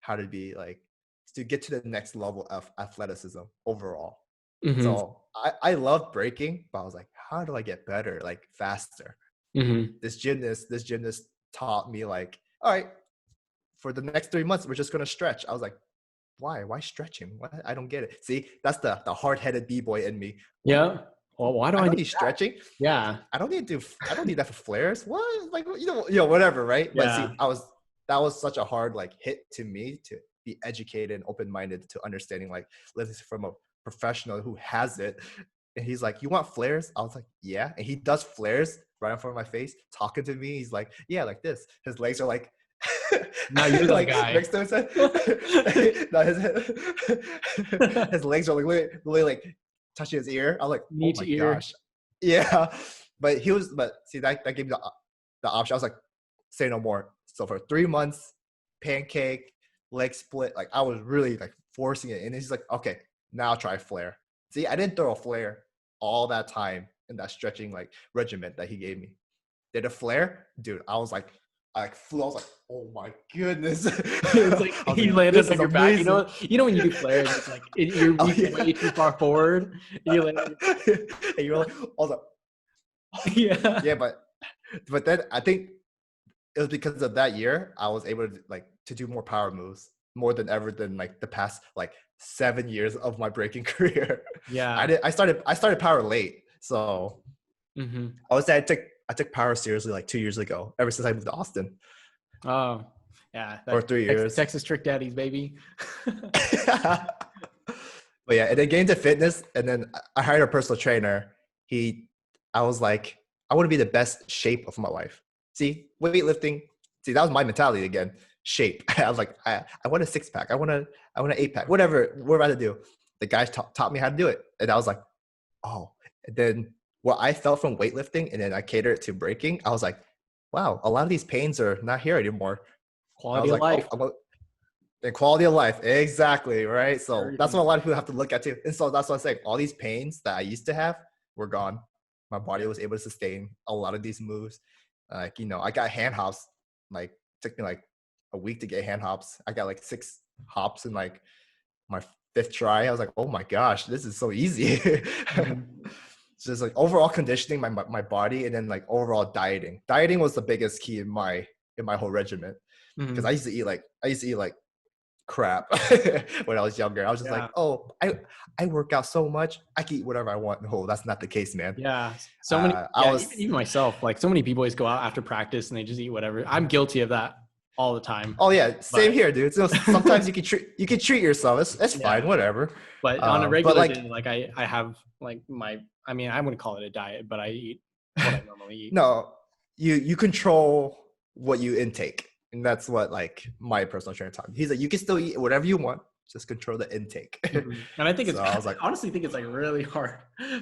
how to be like to get to the next level of athleticism overall. Mm-hmm. So I love breaking, but I was like, how do I get better, like faster? Mm-hmm. This gymnast taught me like, all right, for the next 3 months, we're just gonna stretch. I was like, why? Why stretching? What? I don't get it. See, that's the hard-headed b-boy in me. What? Yeah. Well, why do I I don't need need that? stretching. Yeah. I don't need that for flares. What? Like, whatever, right? But see, Yeah. that was such a hard like hit to me to be educated and open-minded to understanding like living from a professional who has it. And he's like, "You want flares?" I was like, "Yeah." And he does flares right in front of my face, talking to me. He's like, "Yeah, like this." His legs are like, Now you're that like guy. next to his head. No, his legs are like literally like touching his ear. I'm like, "Oh Knee my to ear. gosh." Yeah, but see that gave me the option. I was like, say no more. So for 3 months, pancake, leg split, like I was really like forcing it. And he's like, okay, now try flare. See, I didn't throw a flare all that time in that stretching like regimen that he gave me. Did a flare, dude. I like flew. I was like, oh my goodness. It's like I was he like, landed this on is your back. amazing. You know when you do flares, it's like you're Oh reaching yeah. way too far forward, and you land on And you're like, I was like, your yeah. yeah, but then I think it was because of that year I was able to like to do more power moves more than ever than like the past like 7 years of my breaking career. Yeah. I started power late, so Mm-hmm. I would say I took power seriously like 2 years ago. Ever since I moved to Austin, Oh, yeah. or That 3 years. Texas Trick Daddies, baby. But yeah, and then get into fitness, and then I hired a personal trainer. I was like, I want to be the best shape of my life. See, weightlifting. See, that was my mentality again. Shape. I was like, I want a 6-pack. I want an 8-pack. Whatever we're about to do. The guys taught me how to do it, and I was like, oh. And then what I felt from weightlifting, and then I catered it to breaking. I was like, wow, a lot of these pains are not here anymore. I Quality was of like, oh, life. and quality of life. Exactly. Right. So that's Everything. what a lot of people have to look at too. And so that's what I'm saying. All these pains that I used to have were gone. My body was able to sustain a lot of these moves. Like, I got hand hops. Like, took me like a week to get hand hops. I got like 6 hops in like my 5th try. I was like, oh my gosh, this is so easy. Mm-hmm. Just like overall conditioning my body, and then like overall dieting. Dieting was the biggest key in my whole regimen. Because Mm-hmm. I used to eat like crap when I was younger. I was just like, Yeah. oh, I work out so much, I can eat whatever I want. No, that's not the case, man. Yeah. So many. I Yeah. was, Even myself, like so many b-boys go out after practice and they just eat whatever. I'm guilty of that all the time. oh yeah, same But here, dude. So sometimes you can treat yourself. It's fine, yeah. whatever. But on a But regular like, day, like I have like I mean, I wouldn't call it a diet, but I eat what I normally eat. no, you control what you intake, and that's what like my personal trainer taught me. He's like, you can still eat whatever you want, just control the intake. Mhm. And I think So I was I like, honestly think it's like really hard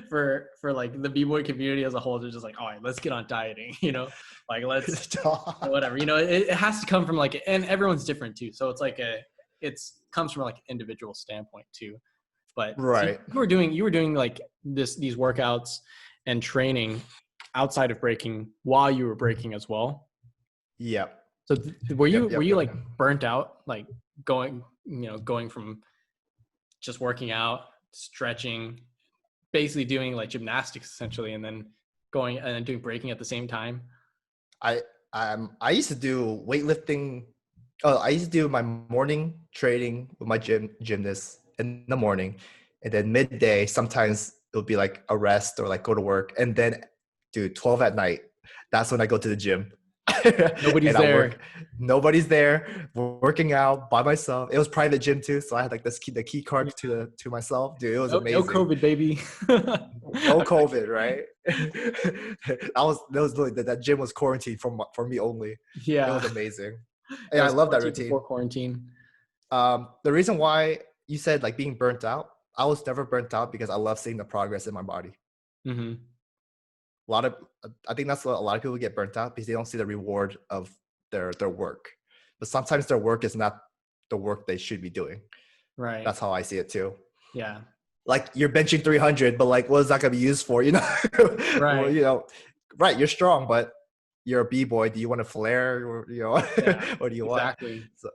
for like the b-boy community as a whole to just like, all right, let's get on dieting, like let's whatever, it has to come from like, and everyone's different too. So it's like it's comes from like an individual standpoint too. But so right. you were doing like these workouts and training outside of breaking while you were breaking as well. Yep. So were Yep. you Yep. Yep. like burnt out, like going from just working out, stretching, basically doing like gymnastics essentially, and then going and then doing breaking at the same time? I used to do weightlifting. Oh, I used to do my morning training with my gymnast in the morning, and then midday sometimes it would be like a rest or like go to work, and then do 12 at night. That's when I go to the gym. Nobody's And I there. work. Nobody's there. Working out by myself. It was private gym too, so I had like the key card to myself. Dude, it was No amazing. COVID, baby. No COVID, right? That gym was quarantined for me only. It Yeah, was amazing. it And I was love that quarantine routine. before quarantine. The reason why you said like being burnt out, I was never burnt out because I love seeing the progress in my body. Mm-hmm. I think that's what a lot of people get burnt out because they don't see the reward of their work. But sometimes their work is not the work they should be doing. Right. That's how I see it too. Yeah. Like you're benching 300, but like what is that gonna be used for? Well, Right. right, you're strong, but you're a B-boy. Do you want to flare or, Yeah, or do you want? exactly. So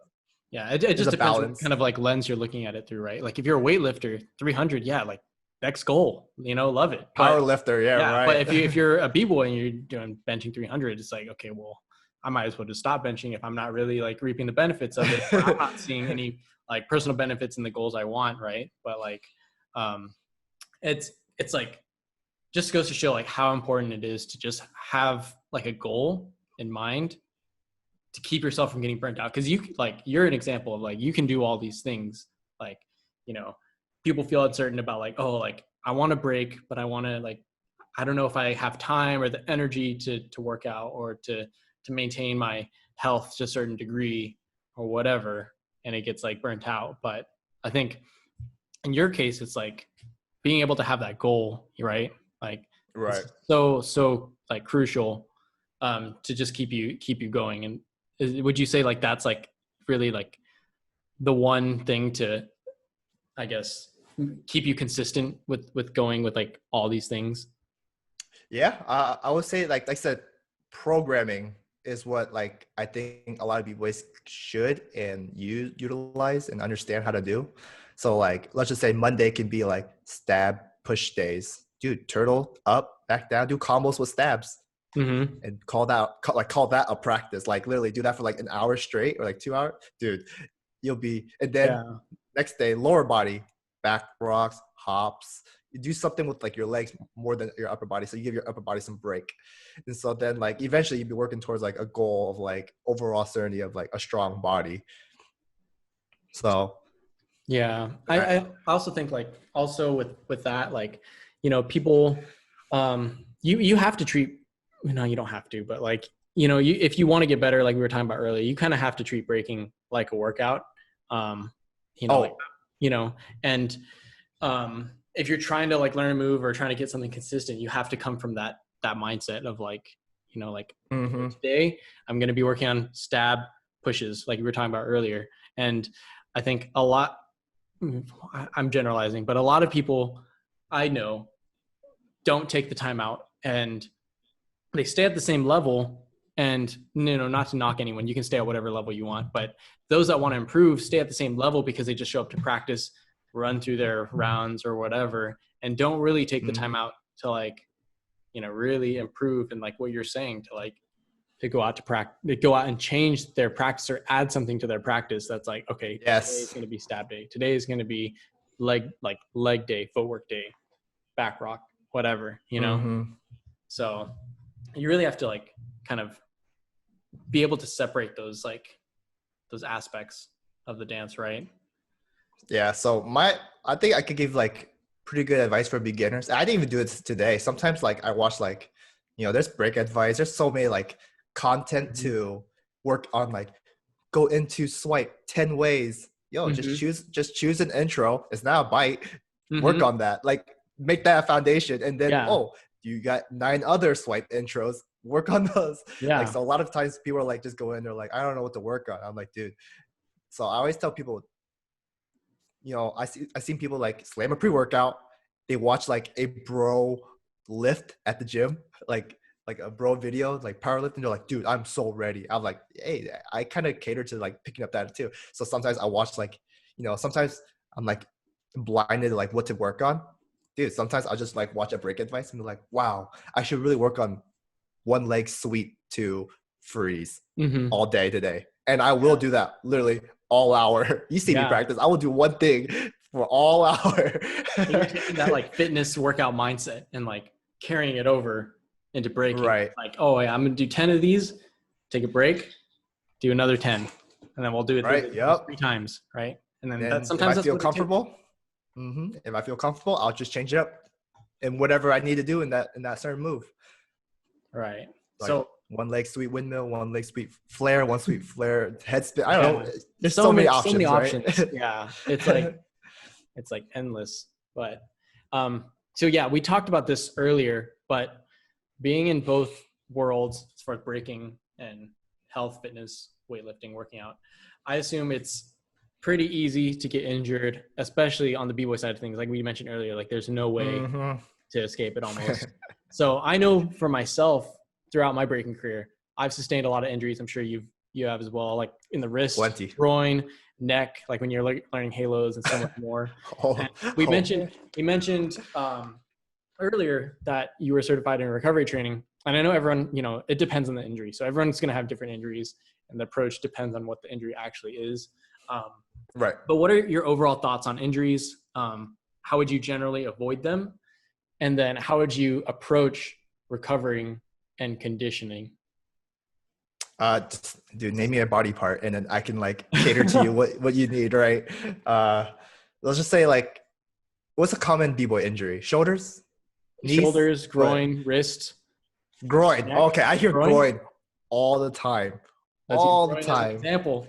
Yeah, it there's just a depends what balance. kind of like lens you're looking at it through, right? Like if you're a weightlifter, 300, yeah, like next goal, love it. Power But lifter. Yeah. yeah, but Right. if you're a b-boy and you're doing benching 300, it's like, okay, well, I might as well just stop benching if I'm not really like reaping the benefits of it, or I'm not seeing any like personal benefits in the goals I want, right? But like, um, it's like just goes to show like how important it is to just have like a goal in mind to keep yourself from getting burnt out. Cause you're an example of like, you can do all these things. Like, you know, people feel uncertain about like, oh, like I want to break, but I want to like, I don't know if I have time or the energy to work out or to maintain my health to a certain degree or whatever. And it gets like burnt out. But I think in your case, it's like being able to have that goal, right? Like Right. it's so like crucial to just keep you going. And would you say like that's like really like the one thing to, I guess, keep you consistent with going with like all these things? Yeah, I would say like I said, programming is what like I think a lot of people should and utilize and understand how to do. So like let's just say Monday can be like stab push days. Dude, turtle up, back down, do combos with stabs Mm-hmm. and call that a practice. Like literally do that for like an hour straight or like 2 hours. Dude, you'll be and then Yeah. next day, lower body, back rocks, hops. You do something with like your legs more than your upper body. So you give your upper body some break. And so then like eventually you'd be working towards like a goal of like overall certainty of like a strong body. So Yeah. I, I also think like also with that, like, people, you have to treat, you don't have to, but like, if you want to get better, like we were talking about earlier, you kind of have to treat breaking like a workout. Um, like, oh, you know, and, if you're trying to like learn a move or trying to get something consistent, you have to come from that mindset of like, like mm-hmm. today I'm going to be working on stab pushes, like we were talking about earlier. And I think a lot, I'm generalizing, but a lot of people I know don't take the time out and they stay at the same level. And not to knock anyone, you can stay at whatever level you want, but those that want to improve stay at the same level because they just show up to practice, run through their rounds or whatever, and don't really take the time out to like, really improve. And like what you're saying, to like to go out to practice, go out and change their practice or add something to their practice. That's like, okay, today is Yes. going to be stab day. Today is going to be leg day, footwork day, back rock, whatever. Mm-hmm. So you really have to like kind of be able to separate those aspects of the dance, right? Yeah. So I think I could give like pretty good advice for beginners. I didn't even do it today. Sometimes like I watch like, there's break advice. There's so many like content to work on, like go into swipe 10 ways. Yo, Mm-hmm. just choose an intro. It's not a bite. Work Mm-hmm. on that. Like make that a foundation. And then, Yeah. you got 9 other swipe intros. Work on those. Like, Yeah. so a lot of times people are like, just go in, they're like, I don't know what to work on. I'm like, dude. So I always tell people, I seen people like slam a pre-workout. They watch like a bro lift at the gym, like a bro video, like powerlifting. They're like, dude, I'm so ready. I'm like, hey, I kind of cater to like picking up that too. So sometimes I watch like, sometimes I'm like blinded to like what to work on. Dude, sometimes I'll just like watch a break advice and be like, wow, I should really work on one leg sweep to freeze Mm-hmm. all day today. And I will Yeah. do that literally all hour. You see me Yeah. practice. I will do one thing for all hour. And you're taking that like fitness workout mindset and like carrying it over into breaking. Right. Like, oh yeah, I'm gonna do 10 of these, take a break, do another 10, and then we'll do it Right. Yep. 3 times, right? And then that Then if I sometimes that's feel what it takes. comfortable, if I feel comfortable, I'll just change it up and whatever I need to do in that certain move. Right. Like So one leg sweep windmill, one leg sweep flare, one sweep flare head spin. I don't yeah, know. there's So many so many options, right? options. Yeah, it's like endless. But so yeah, we talked about this earlier, but being in both worlds as far as breaking and health, fitness, weightlifting, working out, I assume it's pretty easy to get injured, especially on the b-boy side of things. Like we mentioned earlier, like there's no way Mm-hmm. to escape it almost. So I know for myself throughout my breaking career, I've sustained a lot of injuries. I'm sure you have as well, like in the wrist, Plenty. groin, neck, like when you're learning halos and so much more. And Oh, we oh. mentioned earlier that you were certified in recovery training. And I know everyone, it depends on the injury. So everyone's going to have different injuries, and the approach depends on what the injury actually is. Right. But what are your overall thoughts on injuries? How would you generally avoid them? And then how would you approach recovering and conditioning? Dude, name me a body part and then I can like cater to you what you need, right? Let's just say like, what's a common B-boy injury? Shoulders? Knees? Shoulders, What? groin, wrist. Groin. Neck. Okay, I hear groin all the time. Let's use All the groin as an time. example.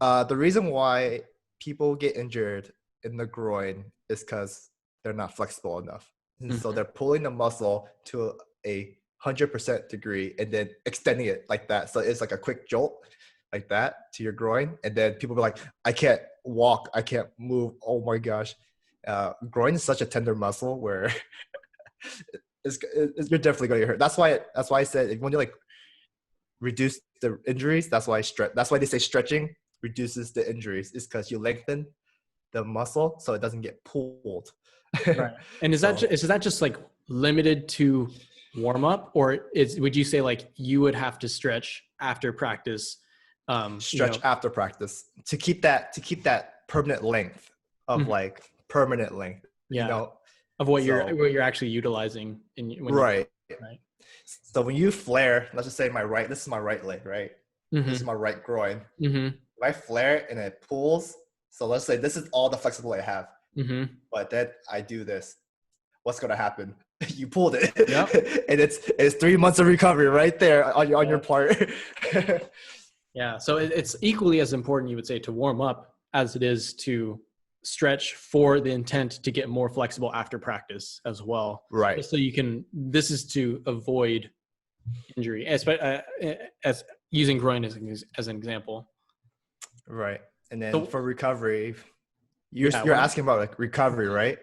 The reason why people get injured in the groin is because they're not flexible enough. And so they're pulling the muscle to a 100% degree and then extending it like that. So it's like a quick jolt like that to your groin. And then people be like, I can't walk. I can't move. Oh my gosh. Groin is such a tender muscle where you're definitely going to get hurt. That's why I said when you like reduce the injuries, that's why they say stretching reduces the injuries, is because you lengthen the muscle so it doesn't get pulled. Right. And is that just like limited to warm up, or would you say like you would have to stretch after practice? Stretch after practice to keep that permanent length of like permanent length. Yeah. Of what you're actually utilizing right. Right. So when you flare, let's just say this is my right leg, right? This is my right groin. If I flare and it pulls, so let's say this is all the flexibility I have, but then I do this. What's gonna happen? You pulled it, and it's 3 months of recovery right there on your part. Yeah, so it's equally as important, you would say, to warm up as it is to stretch for the intent to get more flexible after practice as well. Right. So this is to avoid injury, as using groin as an example. Right. And then for recovery, you're asking about like recovery, right?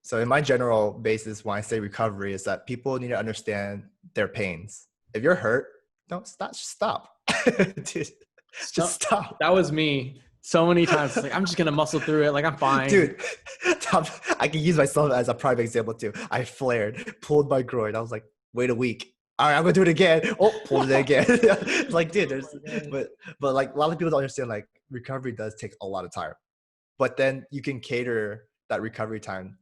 So in my general basis, when I say recovery, is that people need to understand their pains. If you're hurt, don't stop. Dude, just stop. That was me so many times. It's like, I'm just going to muscle through it. Like, I'm fine. Dude, I can use myself as a prime example too. I flared, pulled my groin. I was like, wait a week. All right, I'm going to do it again. Oh, pulled it again. Like, dude, but like a lot of people don't understand like recovery does take a lot of time. But then you can cater that recovery time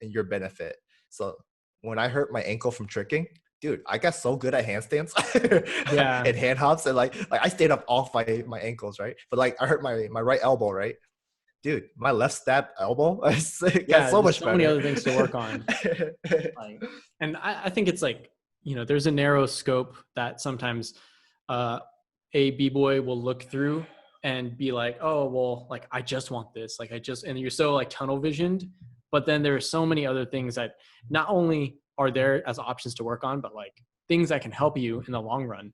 in your benefit. So when I hurt my ankle from tricking, dude, I got so good at handstands and hand hops, and like I stayed up off my ankles, right? But like I hurt my right elbow, right? Dude, my left stab elbow got so much better. So many other things to work on. And I think it's like, there's a narrow scope that sometimes a B-boy will look through and be like, oh, well, like I just want this. Like and you're so like tunnel visioned, but then there are so many other things that not only are there as options to work on, but like things that can help you in the long run,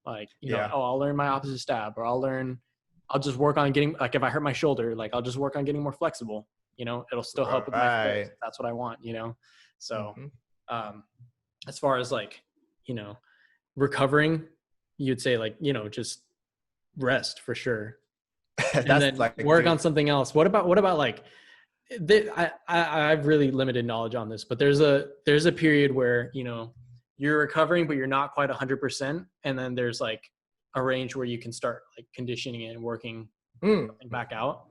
like, I'll learn my opposite stab, or I'll just work on getting, like, if I hurt my shoulder, like I'll just work on getting more flexible, it'll still help with my fit. That's what I want, So, as far as like, recovering, you'd say like, just rest for sure. And then like, work on something else. What about like, I have really limited knowledge on this, but there's a period where, you're recovering, but you're not quite 100%. And then there's like a range where you can start like conditioning it and working back out.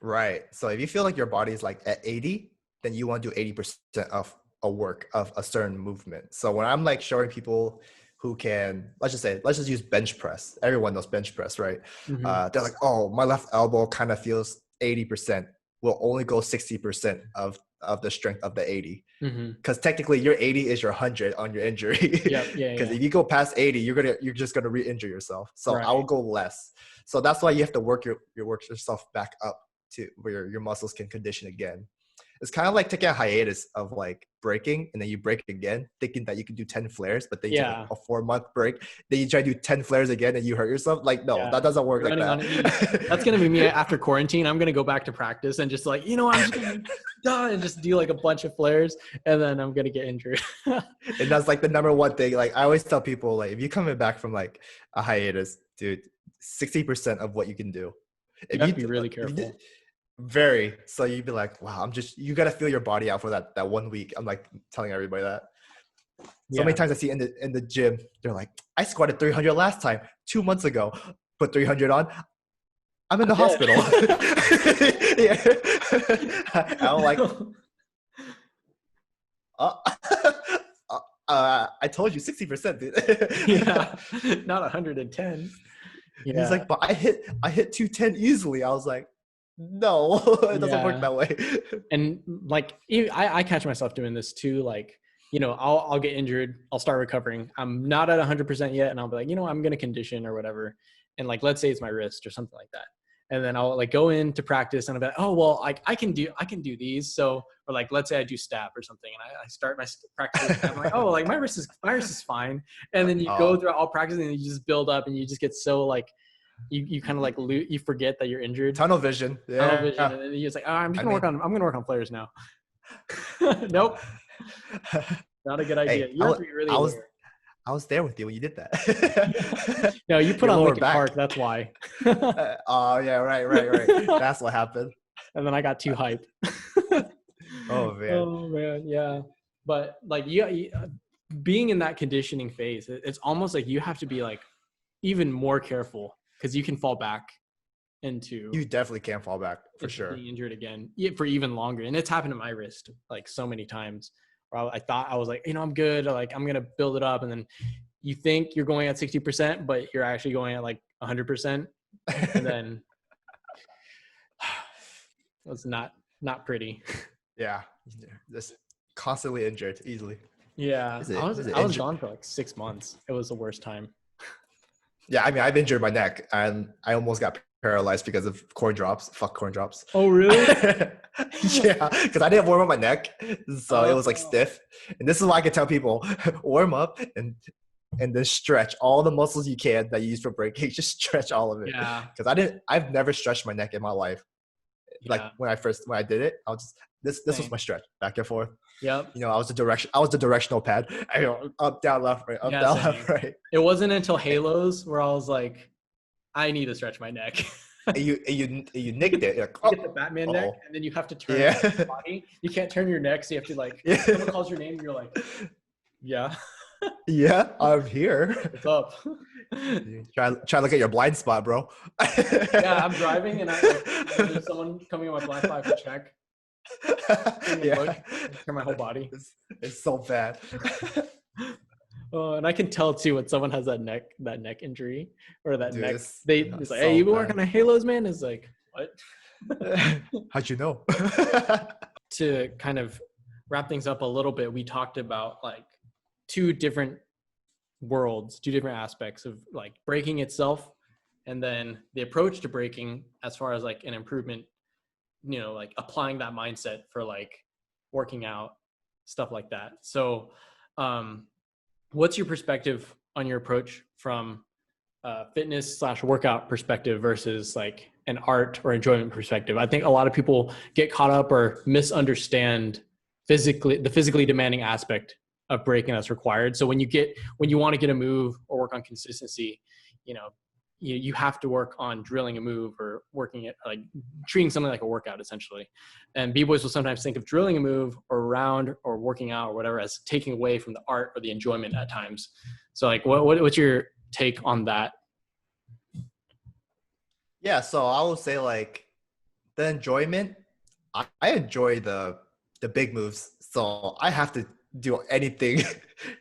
Right. So if you feel like your body's like at 80, then you want to do 80% of a work of a certain movement. So when I'm like showing people who can, let's just use bench press. Everyone knows bench press, right? They're like, oh, my left elbow kind of feels 80%. Will only go 60% of the strength of the 80. Because technically your 80 is your 100 on your injury. Because if you go past 80, you're just gonna re-injure yourself. So I will go less. So that's why you have to work yourself back up to where your muscles can condition again. It's kind of like taking a hiatus of like breaking, and then you break again, thinking that you can do 10 flares, but then you take Yeah. a 4-month break. Then you try to do 10 flares again, and you hurt yourself. Like, no, Yeah. that doesn't work You're like running on E. That's that. gonna be me after quarantine. I'm gonna go back to practice and just like, I'm just gonna and just do like a bunch of flares, and then I'm gonna get injured. And that's like the number one thing. Like, I always tell people, like, if you're coming back from like a hiatus, dude, 60% of what you can do. You have to be really careful. Very. So you'd be like, wow, you got to feel your body out for that 1 week. I'm like telling everybody that. So many times I see in the gym, they're like, I squatted 300 last time, 2 months ago, put 300 on. I'm in the hospital. Yeah. I'm like, I told you 60%, dude. Yeah, not 110. Yeah. He's like, but I hit 210 easily. I was like, no, it doesn't work that way. And like, I catch myself doing this too. Like, I'll get injured. I'll start recovering. I'm not at 100% yet. And I'll be like, I'm going to condition or whatever. And like, let's say it's my wrist or something like that. And then I'll like go into practice and I'll be like, oh, well, I can do these. So, or like, let's say I do step or something and I start my practice. And I'm like, oh, like my wrist is fine. And then you go through all practice and you just build up and you just get so like, you kind of like you forget that you're injured. Tunnel vision. Yeah. Tunnel vision. And then you're just like, I'm gonna work on flares now. Nope. Not a good idea. Hey, you have to be really aware. I was there with you when you did that. No, you put on Linkin Park. That's why. Oh yeah, right. That's what happened. And then I got too hyped. Oh man. Oh man, yeah. But like, being in that conditioning phase, it's almost like you have to be like even more careful because you can fall back into. You definitely can't fall back for sure. Being injured again for even longer, and it's happened to my wrist like so many times. Where I thought I was like, I'm good. Like I'm gonna build it up, and then you think you're going at 60%, but you're actually going at like 100%, and then it's not pretty. Yeah, just constantly injured easily. Yeah, I was gone for like 6 months. It was the worst time. Yeah, I mean, I've injured my neck, and I almost got paralyzed because of corn drops. Fuck corn drops. Oh, really? Yeah, because I didn't warm up my neck, so it was like stiff. And this is why I can tell people, warm up and then stretch all the muscles you can that you use for breaking. Just stretch all of it. Yeah. Because I've never stretched my neck in my life. Yeah. Like when I did it, I was just this was my stretch, back and forth. Yep. I was the directional pad. Up, down, left, right, up, down, left, right. It wasn't until Halos where I was like, I need to stretch my neck. and you nicked it. Like, you get the Batman neck, and then you have to turn your body. You can't turn your neck, so you have to like. Someone calls your name, and you're like, yeah. Yeah, I'm here. What's up? Try to look at your blind spot, bro. Yeah, I'm driving, and there's someone coming on my blind spot to check. Yeah, look, turn my whole body. It's so bad. Oh, and I can tell too when someone has that neck injury or that neck. It's like, so hey, you been working on Halos, man? It's like, what? How'd you know? To kind of wrap things up a little bit, we talked about like two different worlds, two different aspects of like breaking itself, and then the approach to breaking as far as like an improvement, like applying that mindset for like working out, stuff like that. So, what's your perspective on your approach from fitness/workout perspective versus like an art or enjoyment perspective? I think a lot of people get caught up or misunderstand the physically demanding aspect of breaking that's required. So when you want to get a move or work on consistency, you have to work on drilling a move or working it, like treating something like a workout essentially. And B-boys will sometimes think of drilling a move or round or working out or whatever as taking away from the art or the enjoyment at times. So like, what's your take on that? Yeah, so I will say like the enjoyment, I enjoy the big moves. So I have to do anything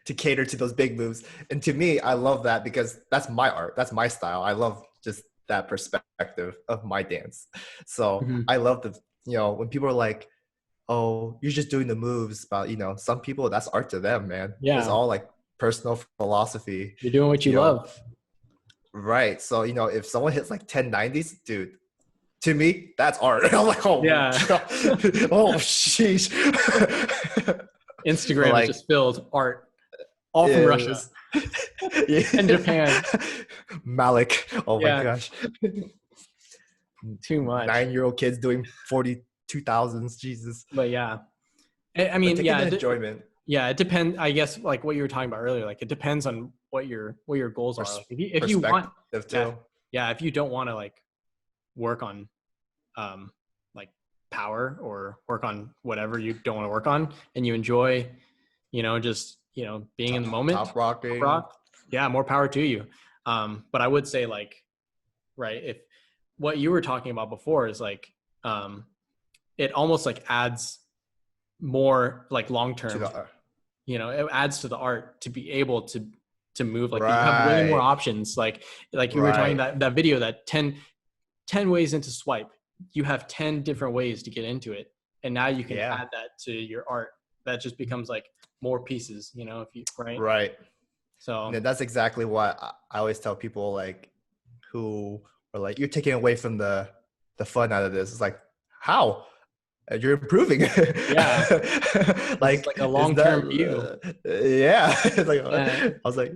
to cater to those big moves. And to me, I love that because that's my art. That's my style. I love just that perspective of my dance. So I love when people are like, oh, you're just doing the moves, but some people, that's art to them, man. Yeah. It's all like personal philosophy. You're doing what you love. Right. So, if someone hits like 1090s, dude, to me, that's art. I'm like, oh, Yeah. oh, sheesh. But Instagram is like, just filled art, all from Russia is yeah. and Japan. Malik. Oh my Yeah, gosh. too much. 9-year-old kids doing 42,000s. Jesus. But yeah, I But mean, taking the enjoyment. yeah, it depends. I guess like what you were talking about earlier. Like it depends on what your goals are. Like if you want, Perspective yeah, too. yeah, if you don't want to like work on like power or work on whatever you don't want to work on, and you enjoy, just being in the moment, Top rocking. rock, yeah, more power to you. But I would say like, right, if what you were talking about before is like, it almost like adds more like long term, it adds to the art to be able to move, like you have way more options, like you were talking that video, that 10 ways into swipe, you have 10 different ways to get into it, and now you can add that to your art. That just becomes like more pieces, if you right. So and that's exactly what I always tell people, like, who are like, you're taking away from the fun out of this. It's like, how? You're improving. Yeah. like a long-term view. Yeah. It's like, I was like,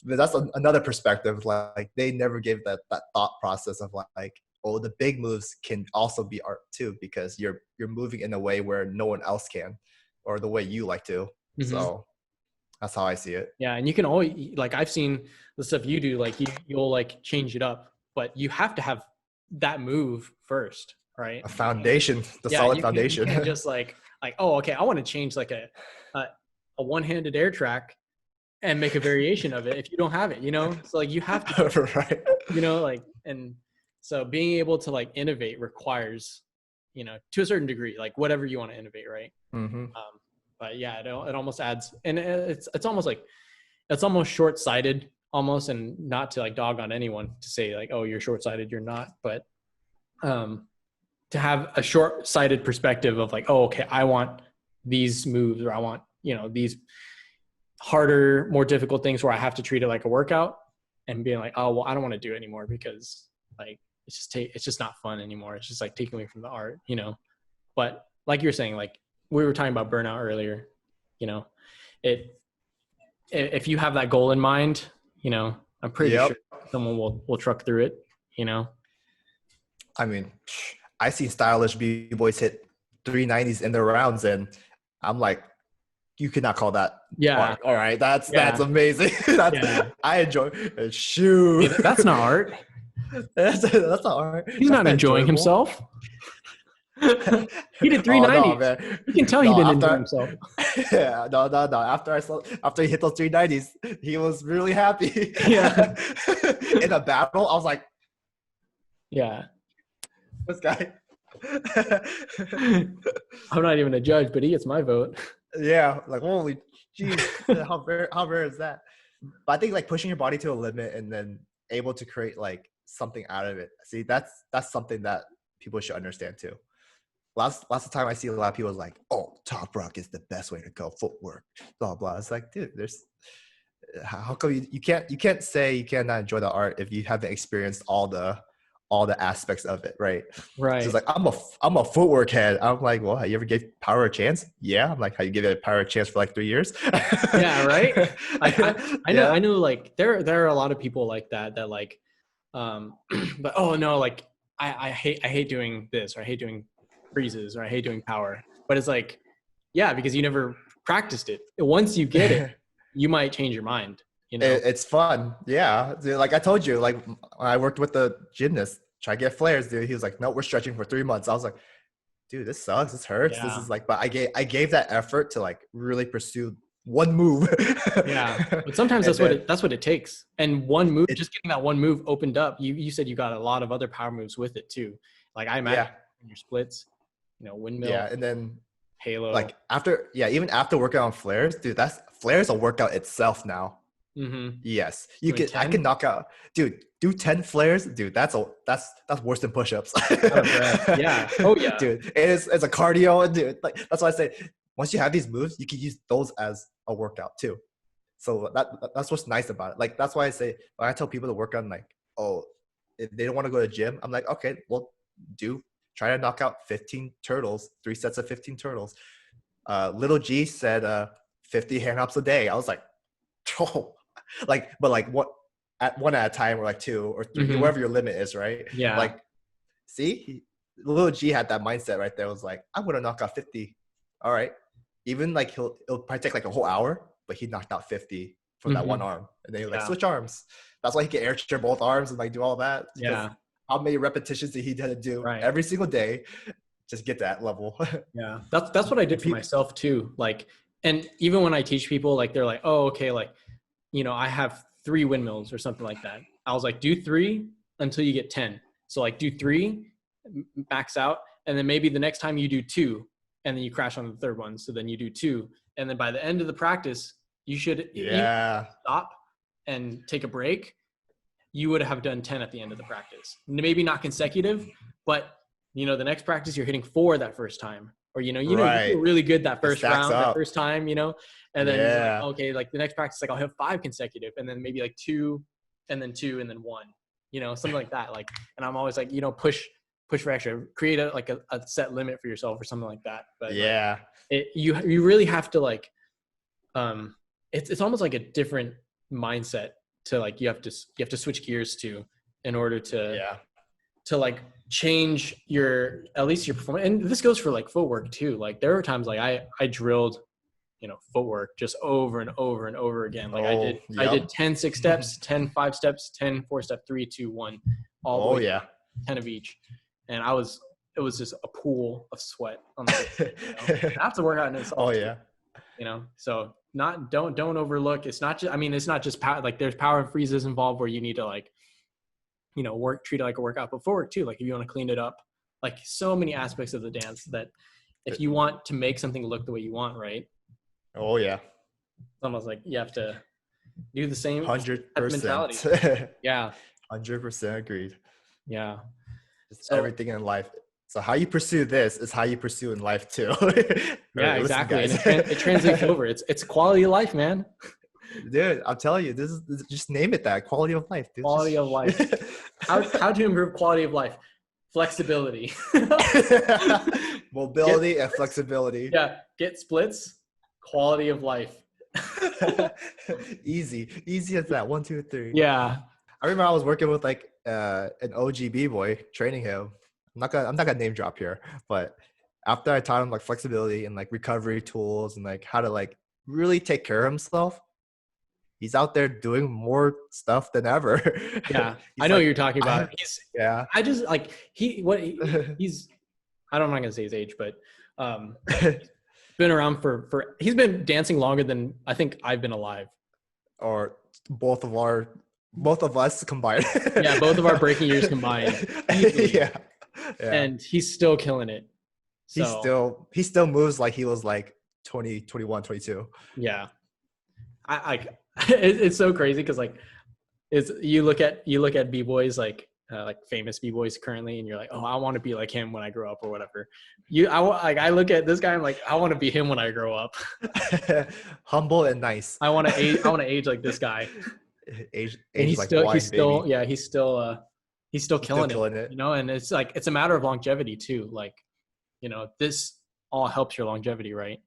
but that's another perspective. Like they never gave that thought process of like, oh, the big moves can also be art too, because you're moving in a way where no one else can, or the way you like to. Mm-hmm. So that's how I see it. Yeah, and you can always, like, I've seen the stuff you do, like you'll like change it up, but you have to have that move first, right? A foundation, solid foundation. You can't just like, oh, okay, I want to change like a one-handed air track and make a variation of it if you don't have it, So like you have to, right. like, and so being able to like innovate requires, to a certain degree, like whatever you want to innovate, right? Mm-hmm. But yeah, it almost adds, and it's almost like, it's almost short-sighted almost, and not to like dog on anyone to say like, oh, you're short-sighted, you're not, but to have a short-sighted perspective of like, oh, okay, I want these moves, or I want, these harder, more difficult things where I have to treat it like a workout, and being like, oh, well, I don't want to do it anymore because like, it's just not fun anymore. It's just like taking away from the art, but like you're saying, like we were talking about burnout earlier, if you have that goal in mind, I'm pretty sure someone will truck through it, I mean, I see stylish B-boys hit 390s in their rounds, and I'm like, you cannot call that art. All right, that's amazing. I enjoy it. Shoot. That's not art. that's not art. He's not enjoying himself. He did 390s. You can tell he didn't enjoy himself. Yeah, no. After he hit those 390s, he was really happy. Yeah. In a battle, I was like, yeah, this guy. I'm not even a judge, but he gets my vote. Yeah, like holy jeez, how rare is that? But I think like pushing your body to a limit and then able to create like something out of it. See, that's something that people should understand too. Lots of time I see a lot of people like, oh, top rock is the best way to go, footwork, blah blah. It's like, dude, there's how come you can't say you cannot enjoy the art if you haven't experienced all the aspects of it, right? Right. So it's like, I'm a footwork head. I'm like, well, you ever gave power a chance? Yeah. I'm like, how you give it power a chance for like 3 years? Yeah, right. Like I know like there are a lot of people like that like but oh no, like I hate doing this, or I hate doing freezes, or I hate doing power. But it's like, yeah, because you never practiced it. Once you get it, you might change your mind. It's fun. Yeah. Dude, like I told you, like when I worked with the gymnast, try to get flares, dude. He was like, no, we're stretching for 3 months. I was like, dude, this sucks. This hurts. Yeah. This is like, but I gave that effort to like really pursue one move. Yeah. But sometimes that's what it takes. And one move, just getting that one move opened up. You said you got a lot of other power moves with it too. Like I imagine your splits, windmill. Yeah. And then halo. Like even after working on flares, dude, flares a workout itself now. Mm-hmm. Yes, I can knock out, dude. Do 10 flares, dude. That's worse than push-ups. Yeah. Oh yeah, dude. It's a cardio, dude. Like that's why I say, once you have these moves, you can use those as a workout too. So that's what's nice about it. Like that's why I say, when I tell people to work on, like, oh, if they don't want to go to the gym, I'm like, okay, well, try to knock out 15 turtles, 3 sets of 15 turtles. Little G said 50 hand hops a day. I was like, oh, but what, at one at a time, or like 2 or 3, Mm-hmm. whatever your limit is, right? Yeah. Like, see, Little G had that mindset right there. It was like, I'm gonna knock out 50. All right. Even like it'll probably take like a whole hour, but he knocked out 50 from that one arm. And then he was like, switch arms. That's why he can air chair both arms and like do all that. Yeah. How many repetitions did he had to do every single day just get that level? Yeah. That's what I did for myself too. Like, and even when I teach people, like they're like, oh, okay, like, I have 3 windmills or something like that. I was like, do 3 until you get 10. So like do 3, max out, and then maybe the next time you do 2, and then you crash on the third one. So then you do 2, and then by the end of the practice, you should stop and take a break. You would have done 10 at the end of the practice. Maybe not consecutive, but the next practice you're hitting 4 that first time, or you feel really good that first round, that first time, and then like, okay, like the next practice, like I'll hit 5 consecutive, and then maybe like 2, and then 2, and then 1, something like that. Like, and I'm always like, push for extra, create a set limit for yourself or something like that. But you really have to like, it's almost like a different mindset to like, you have to switch gears to, in order to like change at least your performance. And this goes for like footwork too. Like there were times like I drilled, footwork just over and over and over again. Like I did 10 6 steps, 10 5 steps, 10 4 step, 3 2 1, all the way 10 of each. And it was just a pool of sweat on the that's a workout in itself. So don't overlook. It's not just power. Like there's power and freezes involved where you need to like, treat it like a workout, but footwork too. Like if you want to clean it up, like so many aspects of the dance that if you want to make something look the way you want, right? Oh yeah. It's almost like you have to do the same 100% mentality. Yeah. 100% agreed. Yeah. Just everything in life. So how you pursue this is how you pursue in life too. Yeah, exactly. And it translates over. It's quality of life, man. Dude, I'm telling you, this is just name it that, quality of life. Dude. Quality of life. How to improve quality of life? Flexibility. Mobility and flexibility. Yeah, get splits. Quality of life. Easy as that. 1 2 3. Yeah. I remember I was working with like an OG Bboy, training him. I'm not gonna name drop here, but after I taught him like flexibility and like recovery tools and like how to like really take care of himself, he's out there doing more stuff than ever. Yeah, I know what you're talking about. I just like he's I'm not gonna say his age, but been around for he's been dancing longer than I think I've been alive. Or both of us combined. Yeah, both of our breaking years combined. Yeah. And he's still killing it. So, he still moves like he was like 20, 21, 22. Yeah. It's so crazy because like you look at B-boys like famous B-boys currently, and you're like, oh, I want to be like him when I grow up or whatever. I look at this guy, I'm like, I want to be him when I grow up. Humble and nice. I want to age like this guy. Age he's like still wine, he's still killing it. And it's like it's a matter of longevity too. Like, this all helps your longevity, right?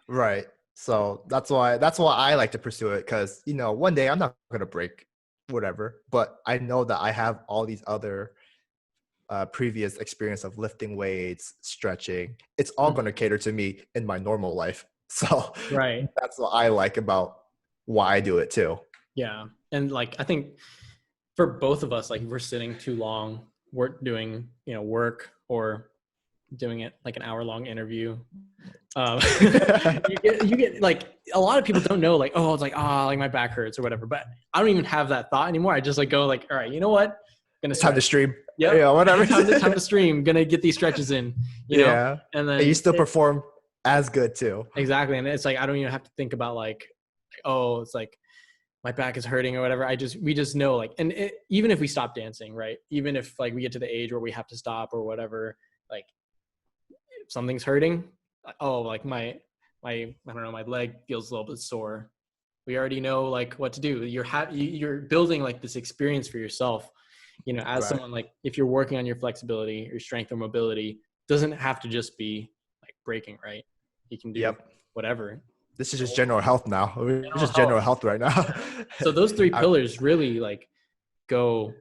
Right. So that's why I like to pursue it, because one day I'm not gonna break whatever, but I know that I have all these other previous experience of lifting weights, stretching. It's all gonna cater to me in my normal life. So that's what I like about why I do it too. Yeah. And like I think for both of us, like if we're sitting too long, we're doing work or doing it like an hour-long interview. You get like a lot of people don't know, like, oh, it's like, like my back hurts or whatever, but I don't even have that thought anymore. I just like go like, all right, you know what? Time to stream. Yep. Yeah, whatever. time to stream. Gonna get these stretches in. You know? And then you still perform as good too. Exactly. And it's like I don't even have to think about like, oh, it's like my back is hurting or whatever. We just know like, and even if we stop dancing, right? Even if like we get to the age where we have to stop or whatever, like if something's hurting, oh, like my I don't know, my leg feels a little bit sore. We already know like what to do. You're building like this experience for yourself, you know, as Right. someone like, if you're working on your flexibility or strength or mobility, doesn't have to just be like breaking, right? You can do Yep. whatever. This is just So general health now. We're general just general health. health right now. Yeah. So those three I, pillars really like go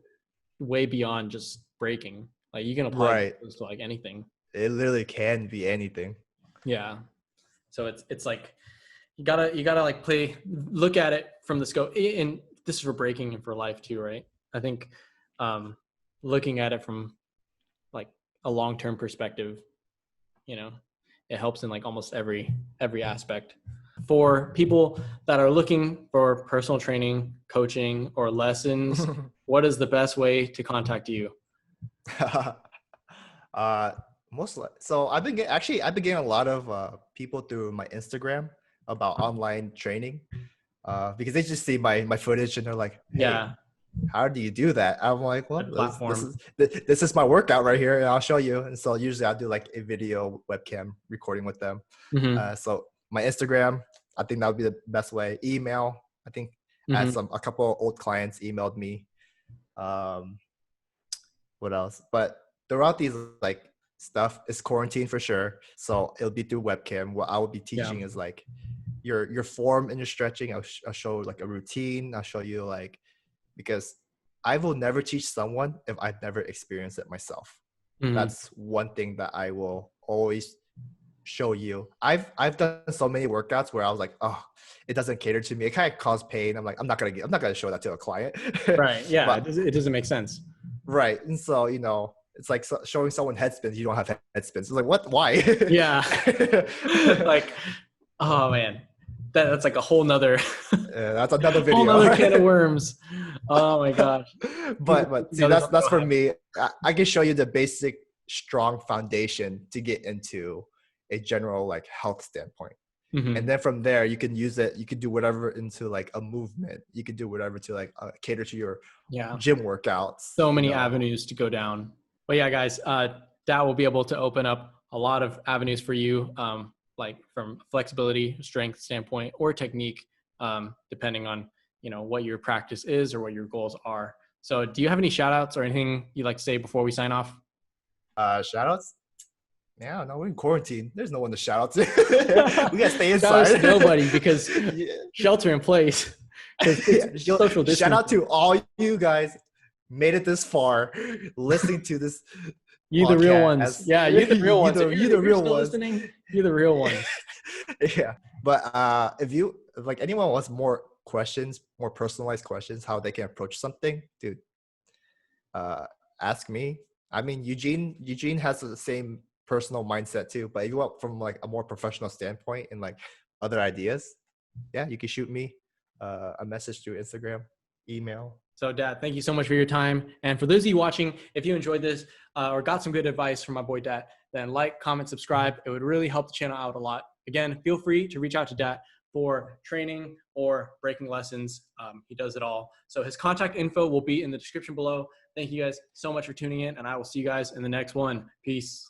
way beyond just breaking. Like you can apply right. those to like anything. It literally can be anything. Yeah. So it's like you gotta like look at it from the scope, and this is for breaking and for life too, right? I think um looking at it from like a long-term perspective, you know, it helps in like almost every aspect. For people that are looking for personal training, coaching, or lessons, what is the best way to contact you? uh, so I've been getting a lot of people through my Instagram about online training because they just see my footage and they're like, "Hey, Yeah, how do you do that?" I'm like, the "Well, platform. this is my workout right here, and I'll show you." And so usually I'll do like a video webcam recording with them. Mm-hmm. So my Instagram, I think that would be the best way. Email, I think, as Mm-hmm. a couple of old clients emailed me. Um, what else? But throughout these like stuff, it's quarantine for sure. So it'll be through webcam. What I will be Yeah. teaching is like your form and your stretching. I'll show like a routine. I'll show you like, because I will never teach someone if I've never experienced it myself. Mm-hmm. That's one thing that I will always show you. I've done so many workouts where I was like, oh, it doesn't cater to me. It kind of caused pain. I'm like, I'm not gonna show that to a client. Right. Yeah. But It doesn't make sense. right, and so it's like showing someone head spins. You don't have head spins. It's like, what? Why? Yeah. Like, oh man, that's like a That's another whole video. nother can of worms. Oh my gosh. But see, that's for me. I can show you the basic strong foundation to get into a general like health standpoint. And Mm-hmm. then from there you can use it, you can do whatever into like a movement, you can do whatever to like cater to your Yeah. gym workouts, So many avenues to go down. But yeah, guys, that will be able to open up a lot of avenues for you, like from flexibility, strength standpoint, or technique, depending on what your practice is or what your goals are. So, do you have any shout outs or anything you'd like to say before we sign off? shout outs. Yeah, no, we're in quarantine, there's no one to shout out to. We gotta stay Shout outs to inside. nobody because Yeah. shelter in place. Yeah, Social shout out distancing. to all you guys made it this far listening to this You the real ones. podcast. Yeah, you the real ones. You the If you're real still ones. listening, you're the real ones. Yeah, but if like anyone wants more questions, more personalized questions, how they can approach something, dude, uh ask me. I mean, Eugene has the same personal mindset too, but if you want from like a more professional standpoint and like other ideas, yeah, you can shoot me a message through Instagram, email. So, Dad, thank you so much for your time. And for those of you watching, if you enjoyed this or got some good advice from my boy Dad, then like, comment, subscribe. It would really help the channel out a lot. Again, feel free to reach out to Dad for training or breaking lessons. He does it all. So his contact info will be in the description below. Thank you guys so much for tuning in, and I will see you guys in the next one. Peace.